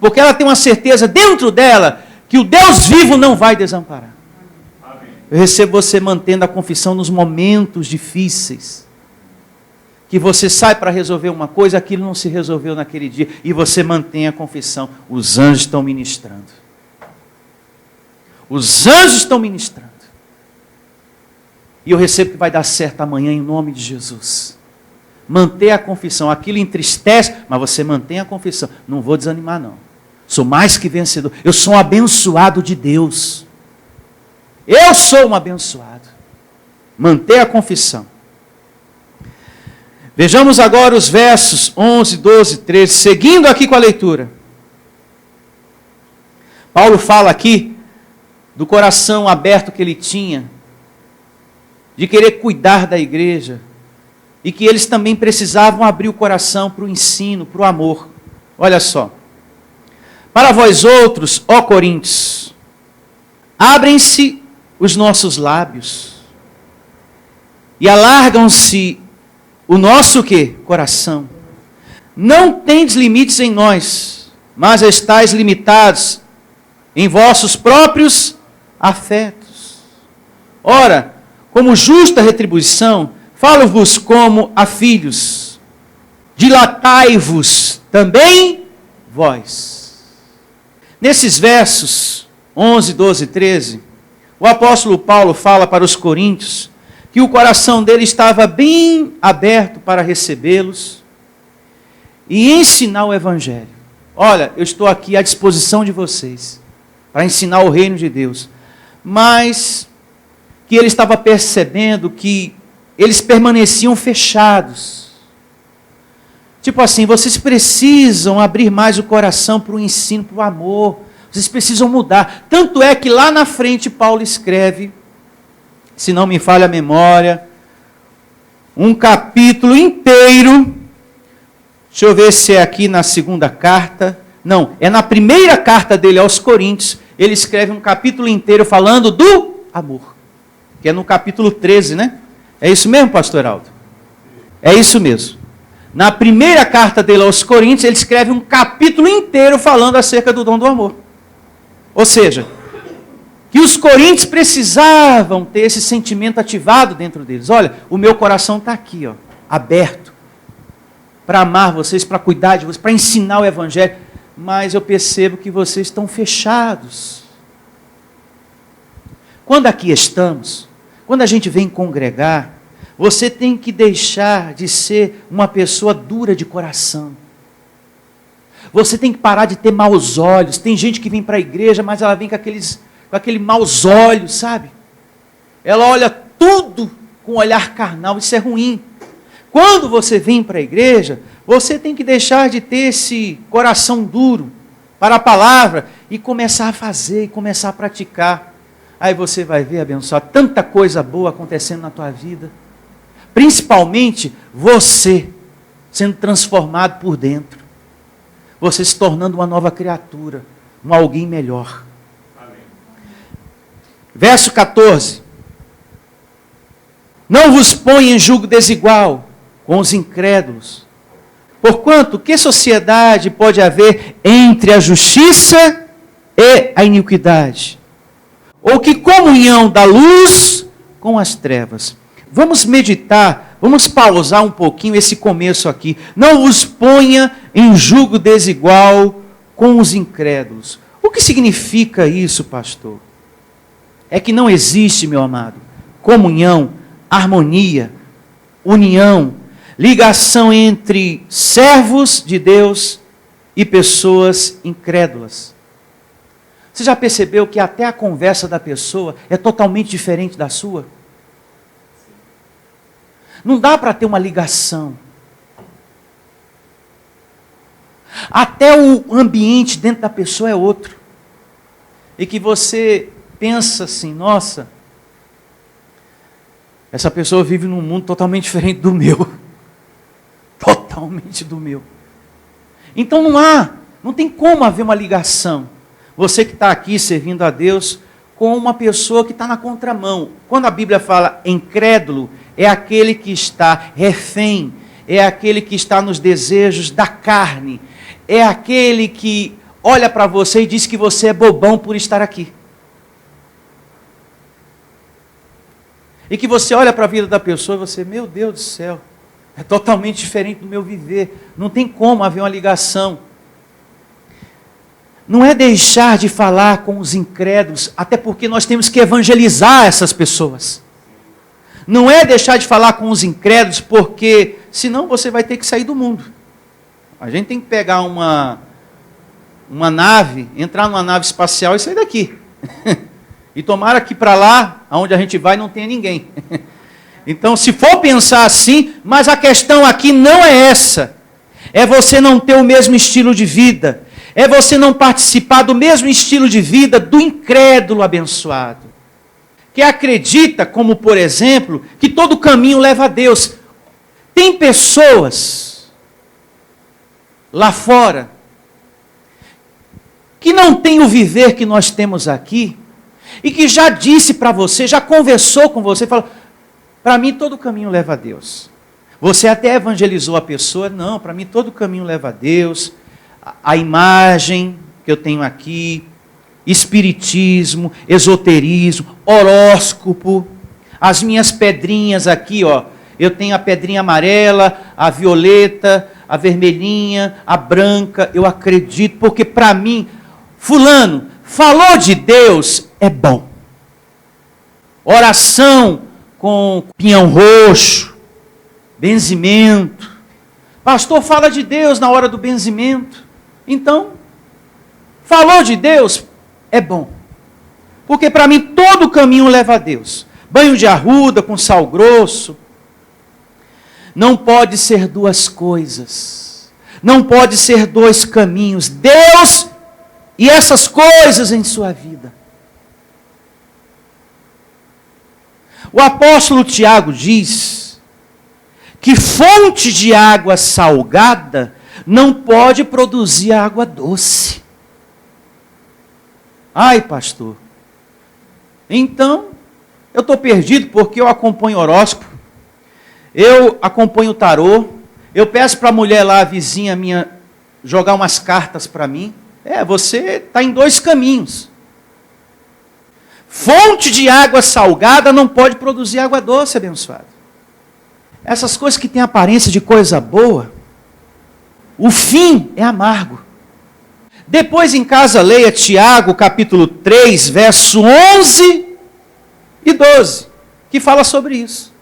[SPEAKER 2] Porque ela tem uma certeza dentro dela que o Deus vivo não vai desamparar.
[SPEAKER 3] Amém.
[SPEAKER 2] Eu recebo você mantendo a confissão nos momentos difíceis. Que você sai para resolver uma coisa, aquilo não se resolveu naquele dia, e você mantém a confissão. Os anjos estão ministrando. Os anjos estão ministrando. E eu recebo que vai dar certo amanhã em nome de Jesus. Manter a confissão. Aquilo entristece, mas você mantém a confissão. Não vou desanimar não. Sou mais que vencedor. Eu sou um abençoado de Deus. Eu sou um abençoado. Manter a confissão. Vejamos agora os versos 11, 12, 13, seguindo aqui com a leitura. Paulo fala aqui do coração aberto que ele tinha, de querer cuidar da igreja, e que eles também precisavam abrir o coração para o ensino, para o amor. Olha só. Para vós outros, ó Coríntios, abrem-se os nossos lábios, e alargam-se o nosso quê? Coração. Não tendes limites em nós, mas estáis limitados em vossos próprios afetos. Ora, como justa retribuição, falo-vos como a filhos. Dilatai-vos também vós. Nesses versos 11, 12 e 13, o apóstolo Paulo fala para os coríntios que o coração dele estava bem aberto para recebê-los e ensinar o evangelho. Olha, eu estou aqui à disposição de vocês para ensinar o reino de Deus. Mas que ele estava percebendo que eles permaneciam fechados. Tipo assim, vocês precisam abrir mais o coração para o ensino, para o amor. Vocês precisam mudar. Tanto é que lá na frente Paulo escreve, se não me falha a memória, um capítulo inteiro. Deixa eu ver se é aqui na segunda carta. Não, é na primeira carta dele aos Coríntios. Ele escreve um capítulo inteiro falando do amor. Que é no capítulo 13, né? É isso mesmo, pastor Aldo? É isso mesmo. Na primeira carta dele aos Coríntios, ele escreve um capítulo inteiro falando acerca do dom do amor. Ou seja, que os coríntios precisavam ter esse sentimento ativado dentro deles. Olha, o meu coração está aqui, ó, aberto, para amar vocês, para cuidar de vocês, para ensinar o evangelho, mas eu percebo que vocês estão fechados. Quando aqui estamos, quando a gente vem congregar, você tem que deixar de ser uma pessoa dura de coração. Você tem que parar de ter maus olhos. Tem gente que vem para a igreja, mas ela vem com aquele maus olhos, sabe? Ela olha tudo com um olhar carnal, isso é ruim. Quando você vem para a igreja, você tem que deixar de ter esse coração duro para a palavra e começar a fazer, e começar a praticar. Aí você vai ver, abençoado, tanta coisa boa acontecendo na tua vida. Principalmente você sendo transformado por dentro. Você se tornando uma nova criatura, um alguém melhor.
[SPEAKER 3] Amém.
[SPEAKER 2] Verso 14. Não vos ponha em julgo desigual com os incrédulos. Porquanto, que sociedade pode haver entre a justiça e a iniquidade? Ou que comunhão da luz com as trevas? Vamos meditar, vamos pausar um pouquinho esse começo aqui. Não vos ponha em julgo desigual com os incrédulos. O que significa isso, pastor? É que não existe, meu amado, comunhão, harmonia, união, ligação entre servos de Deus e pessoas incrédulas. Você já percebeu que até a conversa da pessoa é totalmente diferente da sua? Não dá para ter uma ligação. Até o ambiente dentro da pessoa é outro. E que você pensa assim, nossa, essa pessoa vive num mundo totalmente diferente do meu. Totalmente do meu. Então não tem como haver uma ligação. Você que está aqui servindo a Deus com uma pessoa que está na contramão. Quando a Bíblia fala incrédulo, é aquele que está refém, é aquele que está nos desejos da carne, é aquele que olha para você e diz que você é bobão por estar aqui. E que você olha para a vida da pessoa e você, meu Deus do céu, é totalmente diferente do meu viver. Não tem como haver uma ligação. Não é deixar de falar com os incrédulos, até porque nós temos que evangelizar essas pessoas. Não é deixar de falar com os incrédulos, porque senão você vai ter que sair do mundo. A gente tem que pegar uma nave, entrar numa nave espacial e sair daqui. E tomara que para lá, aonde a gente vai, não tenha ninguém. Então, se for pensar assim, mas a questão aqui não é essa. É você não ter o mesmo estilo de vida. É você não participar do mesmo estilo de vida do incrédulo abençoado. Que acredita, como por exemplo, que todo caminho leva a Deus. Tem pessoas lá fora que não têm o viver que nós temos aqui e que já disse para você, já conversou com você, falou, para mim todo caminho leva a Deus. Você até evangelizou a pessoa, não, para mim todo caminho leva a Deus. A imagem que eu tenho aqui, espiritismo, esoterismo, horóscopo, as minhas pedrinhas aqui, ó, eu tenho a pedrinha amarela, a violeta, a vermelhinha, a branca, eu acredito, porque para mim, fulano, falou de Deus, é bom. Oração com pinhão roxo, benzimento. Pastor fala de Deus na hora do benzimento. Então, falou de Deus, é bom. Porque para mim todo caminho leva a Deus. Banho de arruda com sal grosso. Não pode ser duas coisas. Não pode ser dois caminhos. Deus e essas coisas em sua vida. O apóstolo Tiago diz que fonte de água salgada não pode produzir água doce. Ai, pastor, então eu estou perdido porque eu acompanho horóscopo, eu acompanho o tarô, eu peço para a mulher lá, a vizinha minha, jogar umas cartas para mim. Você está em dois caminhos. Fonte de água salgada não pode produzir água doce, abençoado. Essas coisas que têm aparência de coisa boa, o fim é amargo. Depois em casa leia Tiago capítulo 3, verso 11 e 12, que fala sobre isso.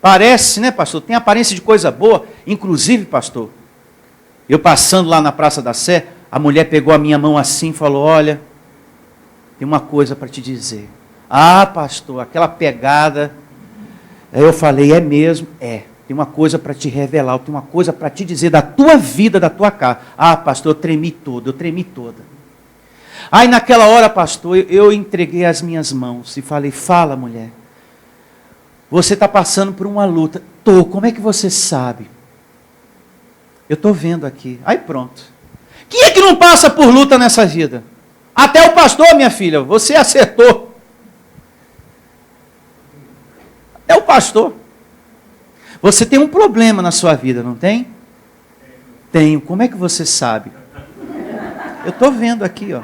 [SPEAKER 2] Parece, né, pastor? Tem aparência de coisa boa. Inclusive, pastor, eu passando lá na Praça da Sé, a mulher pegou a minha mão assim e falou: olha, tem uma coisa para te dizer. Ah, pastor, aquela pegada. Aí eu falei: é mesmo? É. Tem uma coisa para te revelar, tem uma coisa para te dizer da tua vida, da tua casa. Ah, pastor, eu tremi toda. Aí naquela hora, pastor, eu entreguei as minhas mãos e falei: fala, mulher. Você está passando por uma luta. Tô, como é que você sabe? Eu estou vendo aqui. Aí pronto. Quem é que não passa por luta nessa vida? Até o pastor, minha filha, você acertou. Até o pastor. Você tem um problema na sua vida, não tem? Tenho. Como é que você sabe? Eu estou vendo aqui, ó.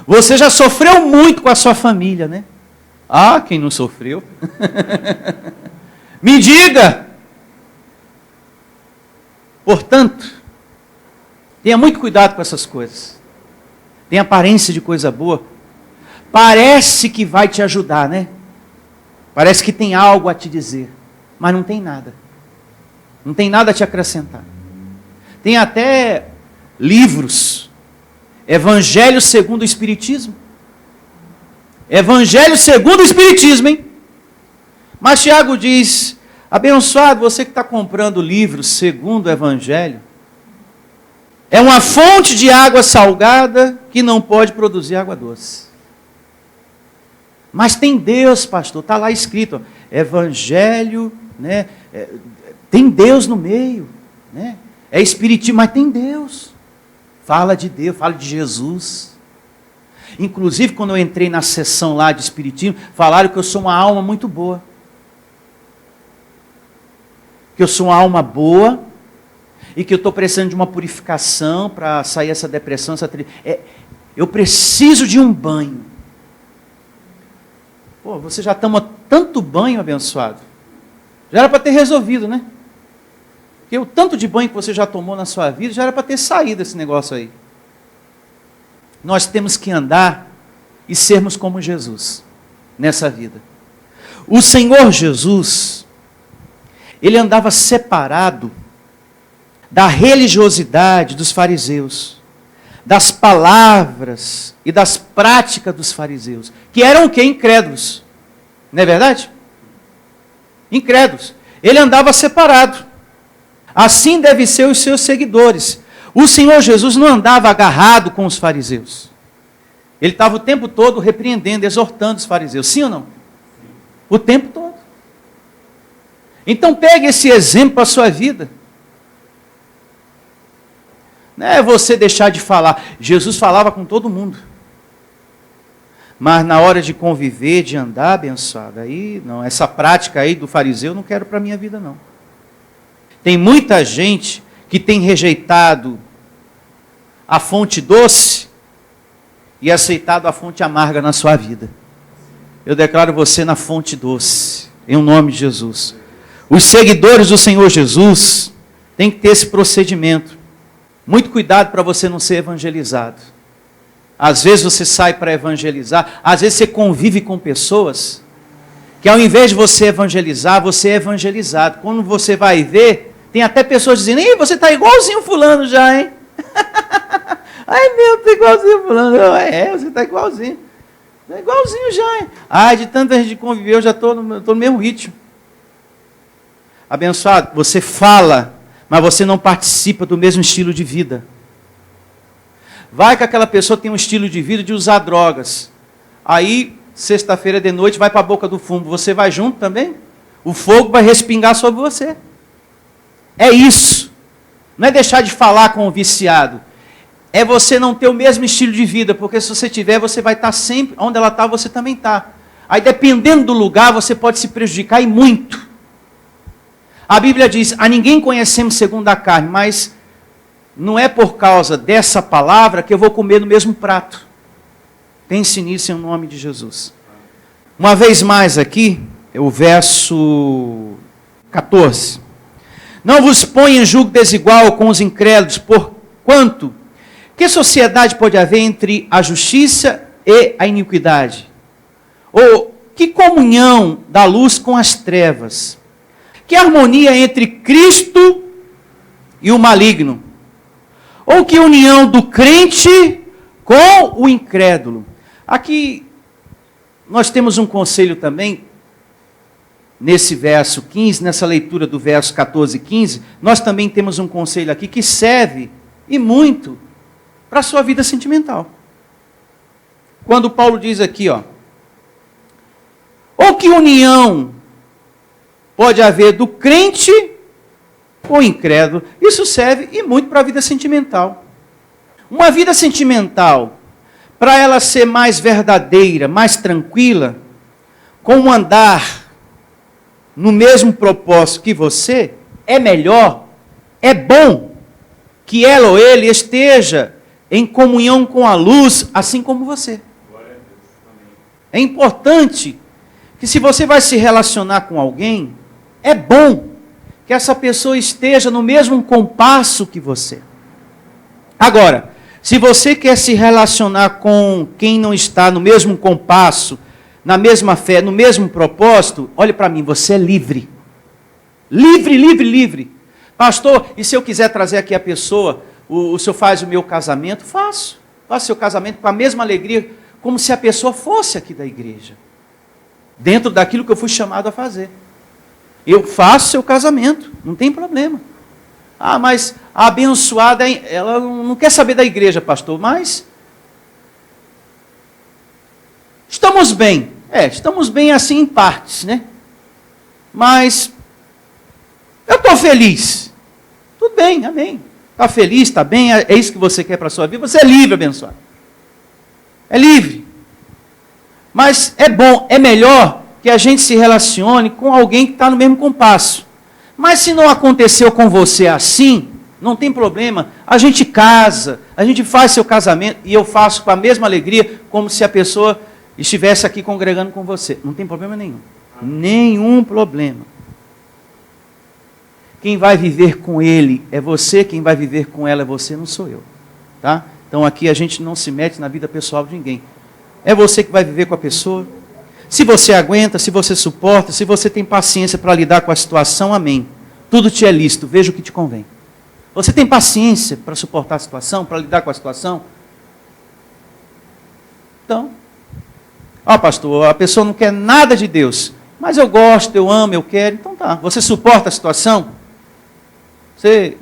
[SPEAKER 2] Você já sofreu muito com a sua família, né? Ah, quem não sofreu? Me diga! Portanto, tenha muito cuidado com essas coisas. Tem aparência de coisa boa. Parece que vai te ajudar, né? Parece que tem algo a te dizer. Mas não tem nada. Não tem nada a te acrescentar. Tem até livros. Evangelho segundo o Espiritismo. Evangelho segundo o Espiritismo, hein? Mas Tiago diz: abençoado você que está comprando livros segundo o Evangelho. É uma fonte de água salgada que não pode produzir água doce. Mas tem Deus, pastor, está lá escrito, ó, Evangelho, né? Tem Deus no meio, né? É espiritismo, mas tem Deus. Fala de Deus, fala de Jesus. Inclusive, quando eu entrei na sessão lá de espiritismo, falaram que eu sou uma alma muito boa. Que eu sou uma alma boa e que eu estou precisando de uma purificação para sair essa depressão. Eu preciso de um banho. Pô, você já toma tanto banho, abençoado. Já era para ter resolvido, né? Porque o tanto de banho que você já tomou na sua vida, já era para ter saído esse negócio aí. Nós temos que andar e sermos como Jesus nessa vida. O Senhor Jesus, ele andava separado da religiosidade dos fariseus, das palavras e das práticas dos fariseus, que eram o quê? Incrédulos. Não é verdade? Incrédulos. Ele andava separado. Assim devem ser os seus seguidores. O Senhor Jesus não andava agarrado com os fariseus. Ele estava o tempo todo repreendendo, exortando os fariseus. Sim ou não? O tempo todo. Então pegue esse exemplo para a sua vida. Não é você deixar de falar. Jesus falava com todo mundo. Mas na hora de conviver, de andar, abençoado, aí não, essa prática aí do fariseu eu não quero para a minha vida não. Tem muita gente que tem rejeitado a fonte doce e aceitado a fonte amarga na sua vida. Eu declaro você na fonte doce, em nome de Jesus. Os seguidores do Senhor Jesus têm que ter esse procedimento. Muito cuidado para você não ser evangelizado. Às vezes você sai para evangelizar, às vezes você convive com pessoas que ao invés de você evangelizar, você é evangelizado. Quando você vai ver, tem até pessoas dizendo: ei, você está igualzinho fulano já, hein? Ai meu, está igualzinho fulano. Você está igualzinho. Está igualzinho já, hein? Ai, de tanta gente conviver, eu já estou no mesmo ritmo. Abençoado, você fala, mas você não participa do mesmo estilo de vida. Vai que aquela pessoa tem um estilo de vida de usar drogas. Aí, sexta-feira de noite, vai para a boca do fumo. Você vai junto também? O fogo vai respingar sobre você. É isso. Não é deixar de falar com o viciado. É você não ter o mesmo estilo de vida. Porque se você tiver, você vai estar sempre. Onde ela está, você também está. Aí, dependendo do lugar, você pode se prejudicar e muito. A Bíblia diz: a ninguém conhecemos segundo a carne, mas não é por causa dessa palavra que eu vou comer no mesmo prato. Pense nisso em nome de Jesus. Uma vez mais aqui, o verso 14. Não vos ponha em julgo desigual com os incrédulos, porquanto que sociedade pode haver entre a justiça e a iniquidade? Ou que comunhão da luz com as trevas? Que harmonia entre Cristo e o maligno? Ou que união do crente com o incrédulo? Aqui nós temos um conselho também, nesse verso 15, nessa leitura do verso 14 e 15, nós também temos um conselho aqui que serve, e muito, para a sua vida sentimental. Quando Paulo diz aqui, ou que união pode haver do crente com o incrédulo, isso serve e muito para a vida sentimental. Uma vida sentimental, para ela ser mais verdadeira, mais tranquila, com um andar no mesmo propósito que você, é melhor, é bom que ela ou ele esteja em comunhão com a luz, assim como você. É importante que, se você vai se relacionar com alguém, é bom que essa pessoa esteja no mesmo compasso que você. Agora, se você quer se relacionar com quem não está no mesmo compasso, na mesma fé, no mesmo propósito, olhe para mim, você é livre. Livre, livre, livre. Pastor, e se eu quiser trazer aqui a pessoa, o senhor faz o meu casamento? Faço. Faço seu casamento com a mesma alegria, como se a pessoa fosse aqui da igreja. Dentro daquilo que eu fui chamado a fazer. Eu faço seu casamento, não tem problema. Ah, mas a abençoada, ela não quer saber da igreja, pastor, mas estamos bem. Estamos bem assim em partes, né? Mas eu estou feliz. Tudo bem, amém. Está feliz, está bem, é isso que você quer para a sua vida. Você é livre, abençoado. É livre. Mas é bom, é melhor que a gente se relacione com alguém que está no mesmo compasso. Mas se não aconteceu com você assim, não tem problema. A gente casa, a gente faz seu casamento e eu faço com a mesma alegria, como se a pessoa estivesse aqui congregando com você. Não tem problema nenhum. Nenhum problema. Quem vai viver com ele é você, quem vai viver com ela é você, não sou eu. Tá? Então aqui a gente não se mete na vida pessoal de ninguém. É você que vai viver com a pessoa. Se você aguenta, se você suporta, se você tem paciência para lidar com a situação, amém. Tudo te é lícito, veja o que te convém. Você tem paciência para suportar a situação, para lidar com a situação? Então, pastor, a pessoa não quer nada de Deus, mas eu gosto, eu amo, eu quero, então tá. Você suporta a situação? Você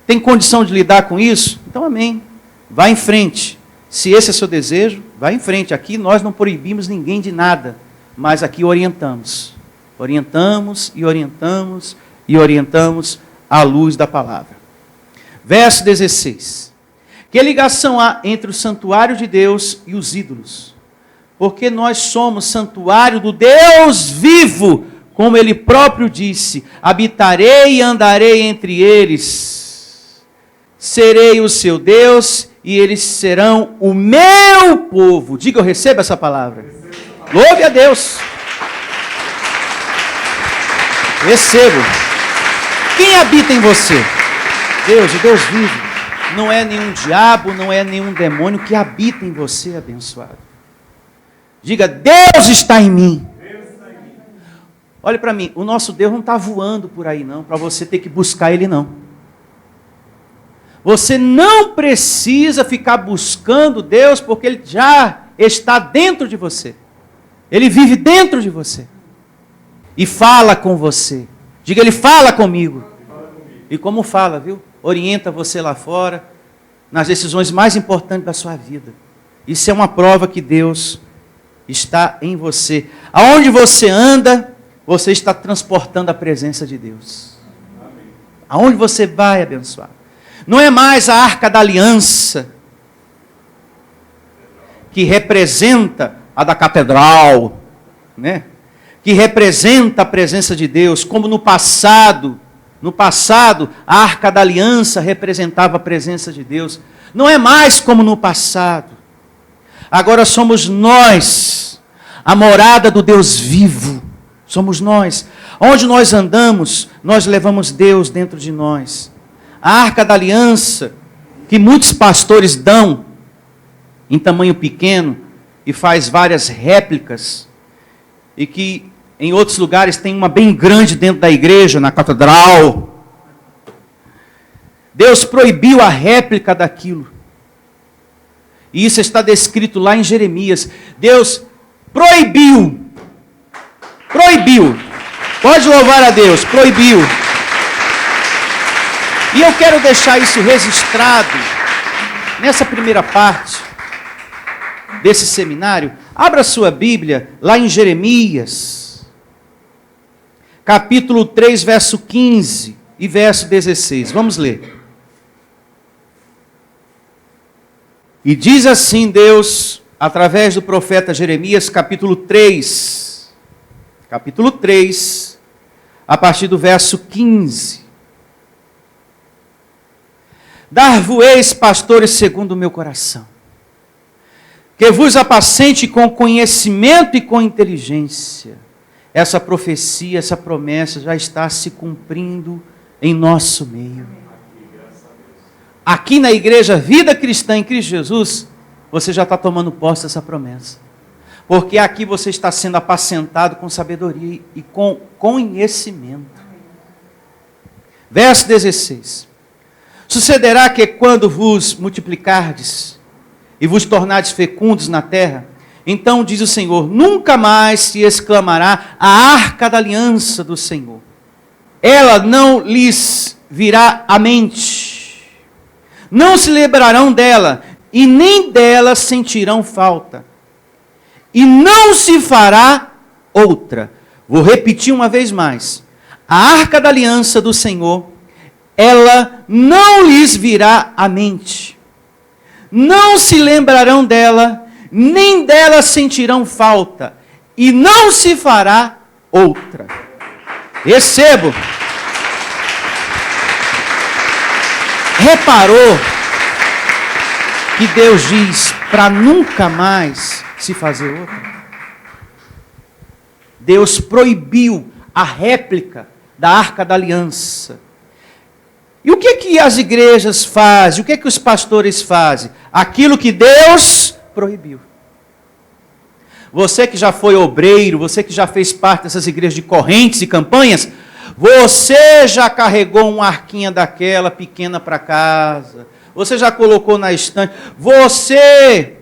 [SPEAKER 2] tem condição de lidar com isso? Então amém. Vá em frente. Se esse é seu desejo, vá em frente. Aqui nós não proibimos ninguém de nada, mas aqui orientamos. Orientamos e orientamos e orientamos à luz da palavra. Verso 16. Que ligação há entre o santuário de Deus e os ídolos? Porque nós somos santuário do Deus vivo, como ele próprio disse: habitarei e andarei entre eles, serei o seu Deus e eles serão o meu povo. Diga, eu recebo essa palavra. Louve a Deus. Recebo. Quem habita em você? Deus, o Deus vivo. Não é nenhum diabo, não é nenhum demônio que habita em você, abençoado. Diga, Deus está em mim. Olha para mim, o nosso Deus não está voando por aí não, para você ter que buscar Ele não. Você não precisa ficar buscando Deus, porque Ele já está dentro de você. Ele vive dentro de você. E fala com você. Diga, Ele fala comigo. E como fala, viu? Orienta você lá fora, nas decisões mais importantes da sua vida. Isso é uma prova que Deus está em você. Aonde você anda, você está transportando a presença de Deus. Aonde você vai, abençoado? Não é mais a Arca da Aliança, que representa a da catedral, né? Que representa a presença de Deus, como no passado. No passado, a Arca da Aliança representava a presença de Deus. Não é mais como no passado. Agora somos nós, a morada do Deus vivo. Somos nós. Onde nós andamos, nós levamos Deus dentro de nós. A Arca da Aliança, que muitos pastores dão em tamanho pequeno e faz várias réplicas, e que em outros lugares tem uma bem grande dentro da igreja, na catedral. Deus proibiu a réplica daquilo. E isso está descrito lá em Jeremias. Deus proibiu. Proibiu. Pode louvar a Deus, proibiu. E eu quero deixar isso registrado nessa primeira parte desse seminário. Abra sua Bíblia lá em Jeremias, capítulo 3, verso 15 e verso 16. Vamos ler. E diz assim Deus, através do profeta Jeremias, capítulo 3, a partir do verso 15. Dar-vos-eis pastores segundo o meu coração, que vos apacente com conhecimento e com inteligência. Essa profecia, essa promessa já está se cumprindo em nosso meio. Aqui na igreja Vida Cristã em Cristo Jesus, você já está tomando posse dessa promessa. Porque aqui você está sendo apacentado com sabedoria e com conhecimento. Verso 16. Sucederá que quando vos multiplicardes e vos tornardes fecundos na terra, então diz o Senhor, nunca mais se exclamará a arca da aliança do Senhor. Ela não lhes virá à mente. Não se lembrarão dela, e nem dela sentirão falta. E não se fará outra. Vou repetir uma vez mais. A arca da aliança do Senhor, ela não lhes virá à mente. Não se lembrarão dela, nem dela sentirão falta. E não se fará outra. Recebo. Reparou que Deus diz para nunca mais se fazer outra? Deus proibiu a réplica da Arca da Aliança. E o que as igrejas fazem? O que os pastores fazem? Aquilo que Deus proibiu. Você que já foi obreiro, você que já fez parte dessas igrejas de correntes e campanhas, você já carregou uma arquinha daquela pequena para casa. Você já colocou na estante. Você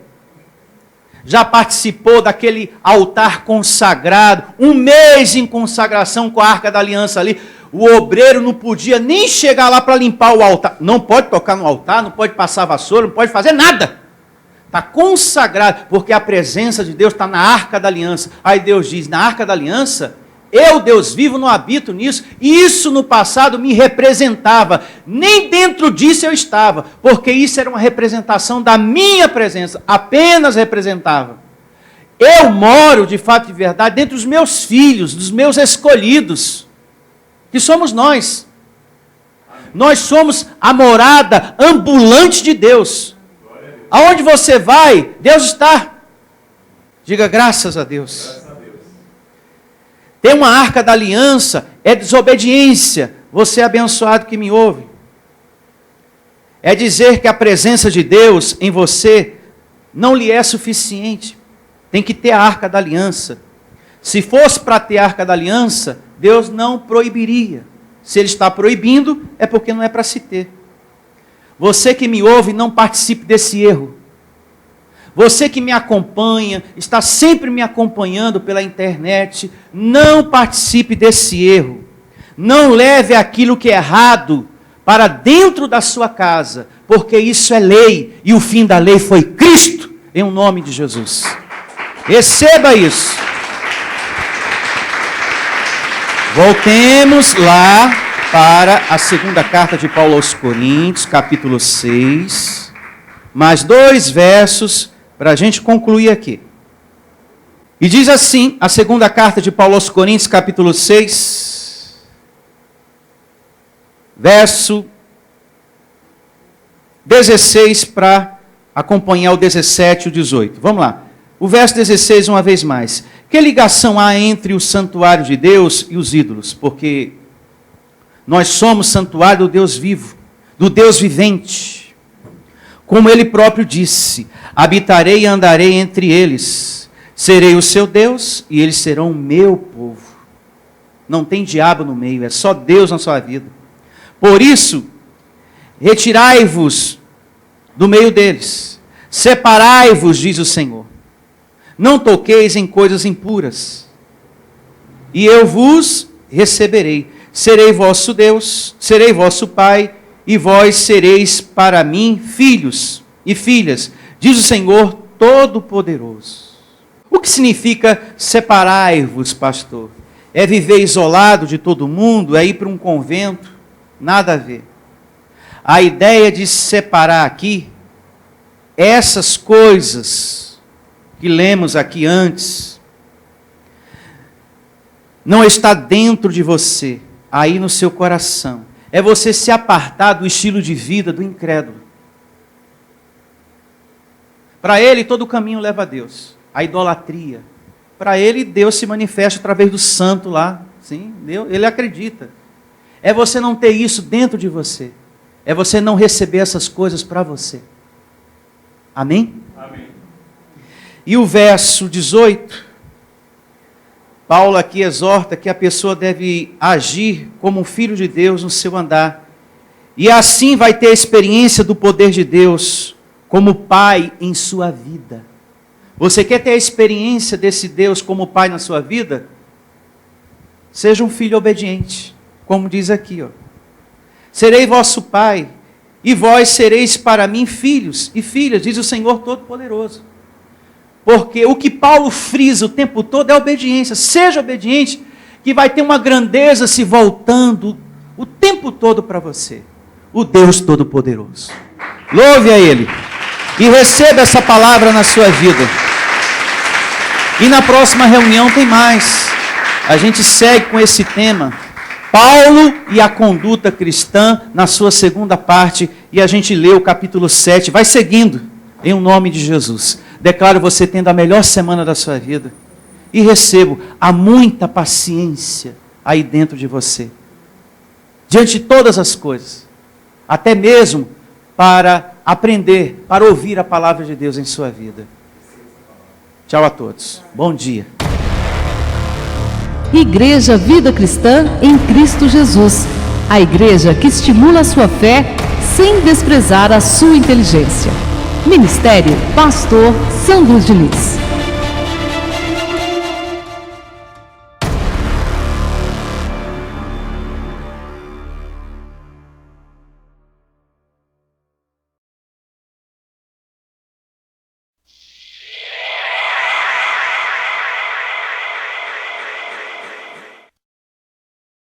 [SPEAKER 2] já participou daquele altar consagrado. Um mês em consagração com a Arca da Aliança ali. O obreiro não podia nem chegar lá para limpar o altar. Não pode tocar no altar, não pode passar vassoura, não pode fazer nada. Está consagrado, porque a presença de Deus está na Arca da Aliança. Aí Deus diz, na Arca da Aliança, eu, Deus vivo, não habito nisso. Isso no passado me representava. Nem dentro disso eu estava, porque isso era uma representação da minha presença. Apenas representava. Eu moro, de fato e de verdade, dentro dos meus filhos, dos meus escolhidos, que somos nós. Nós somos a morada ambulante de Deus. Aonde você vai, Deus está. Diga graças a Deus. Ter uma arca da aliança é desobediência. Você é abençoado que me ouve. É dizer que a presença de Deus em você não lhe é suficiente. Tem que ter a arca da aliança. Se fosse para ter a arca da aliança, Deus não proibiria. Se Ele está proibindo, é porque não é para se ter. Você que me ouve, não participe desse erro. Você que me acompanha, está sempre me acompanhando pela internet, não participe desse erro. Não leve aquilo que é errado para dentro da sua casa, porque isso é lei, e o fim da lei foi Cristo, em nome de Jesus. Receba isso. Voltemos lá para a segunda carta de Paulo aos Coríntios, capítulo 6, mais 2 versos, para a gente concluir aqui. E diz assim, a segunda carta de Paulo aos Coríntios, capítulo 6, verso 16 para acompanhar o 17 e o 18. Vamos lá. O verso 16, uma vez mais. Que ligação há entre o santuário de Deus e os ídolos? Porque nós somos santuário do Deus vivo, do Deus vivente. Como ele próprio disse, habitarei e andarei entre eles. Serei o seu Deus e eles serão o meu povo. Não tem diabo no meio, é só Deus na sua vida. Por isso, retirai-vos do meio deles. Separai-vos, diz o Senhor. Não toqueis em coisas impuras. E eu vos receberei. Serei vosso Deus, serei vosso Pai, e vós sereis para mim filhos e filhas, diz o Senhor Todo-Poderoso. O que significa separai-vos, pastor? É viver isolado de todo mundo? É ir para um convento? Nada a ver. A ideia de separar aqui, essas coisas que lemos aqui antes, não está dentro de você, aí no seu coração. É você se apartar do estilo de vida do incrédulo. Para ele, todo caminho leva a Deus. A idolatria. Para ele, Deus se manifesta através do santo lá. Sim, Deus, ele acredita. É você não ter isso dentro de você. É você não receber essas coisas para você. Amém?
[SPEAKER 3] Amém.
[SPEAKER 2] E o verso 18, Paulo aqui exorta que a pessoa deve agir como um filho de Deus no seu andar. E assim vai ter a experiência do poder de Deus como Pai em sua vida. Você quer ter a experiência desse Deus como Pai na sua vida? Seja um filho obediente, como diz aqui, ó. Serei vosso Pai, e vós sereis para mim filhos e filhas, diz o Senhor Todo-Poderoso. Porque o que Paulo frisa o tempo todo é obediência. Seja obediente, que vai ter uma grandeza se voltando o tempo todo para você. O Deus Todo-Poderoso. Louve a Ele. E receba essa palavra na sua vida. E na próxima reunião tem mais. A gente segue com esse tema. Paulo e a conduta cristã, na sua segunda parte. E a gente lê o capítulo 7. Vai seguindo, em nome de Jesus. Declaro você tendo a melhor semana da sua vida. E recebo há muita paciência aí dentro de você. Diante de todas as coisas. Até mesmo para aprender, para ouvir a palavra de Deus em sua vida. Tchau a todos. Bom dia.
[SPEAKER 4] Igreja Vida Cristã em Cristo Jesus. A igreja que estimula a sua fé sem desprezar a sua inteligência. Ministério Pastor Sandro Diniz.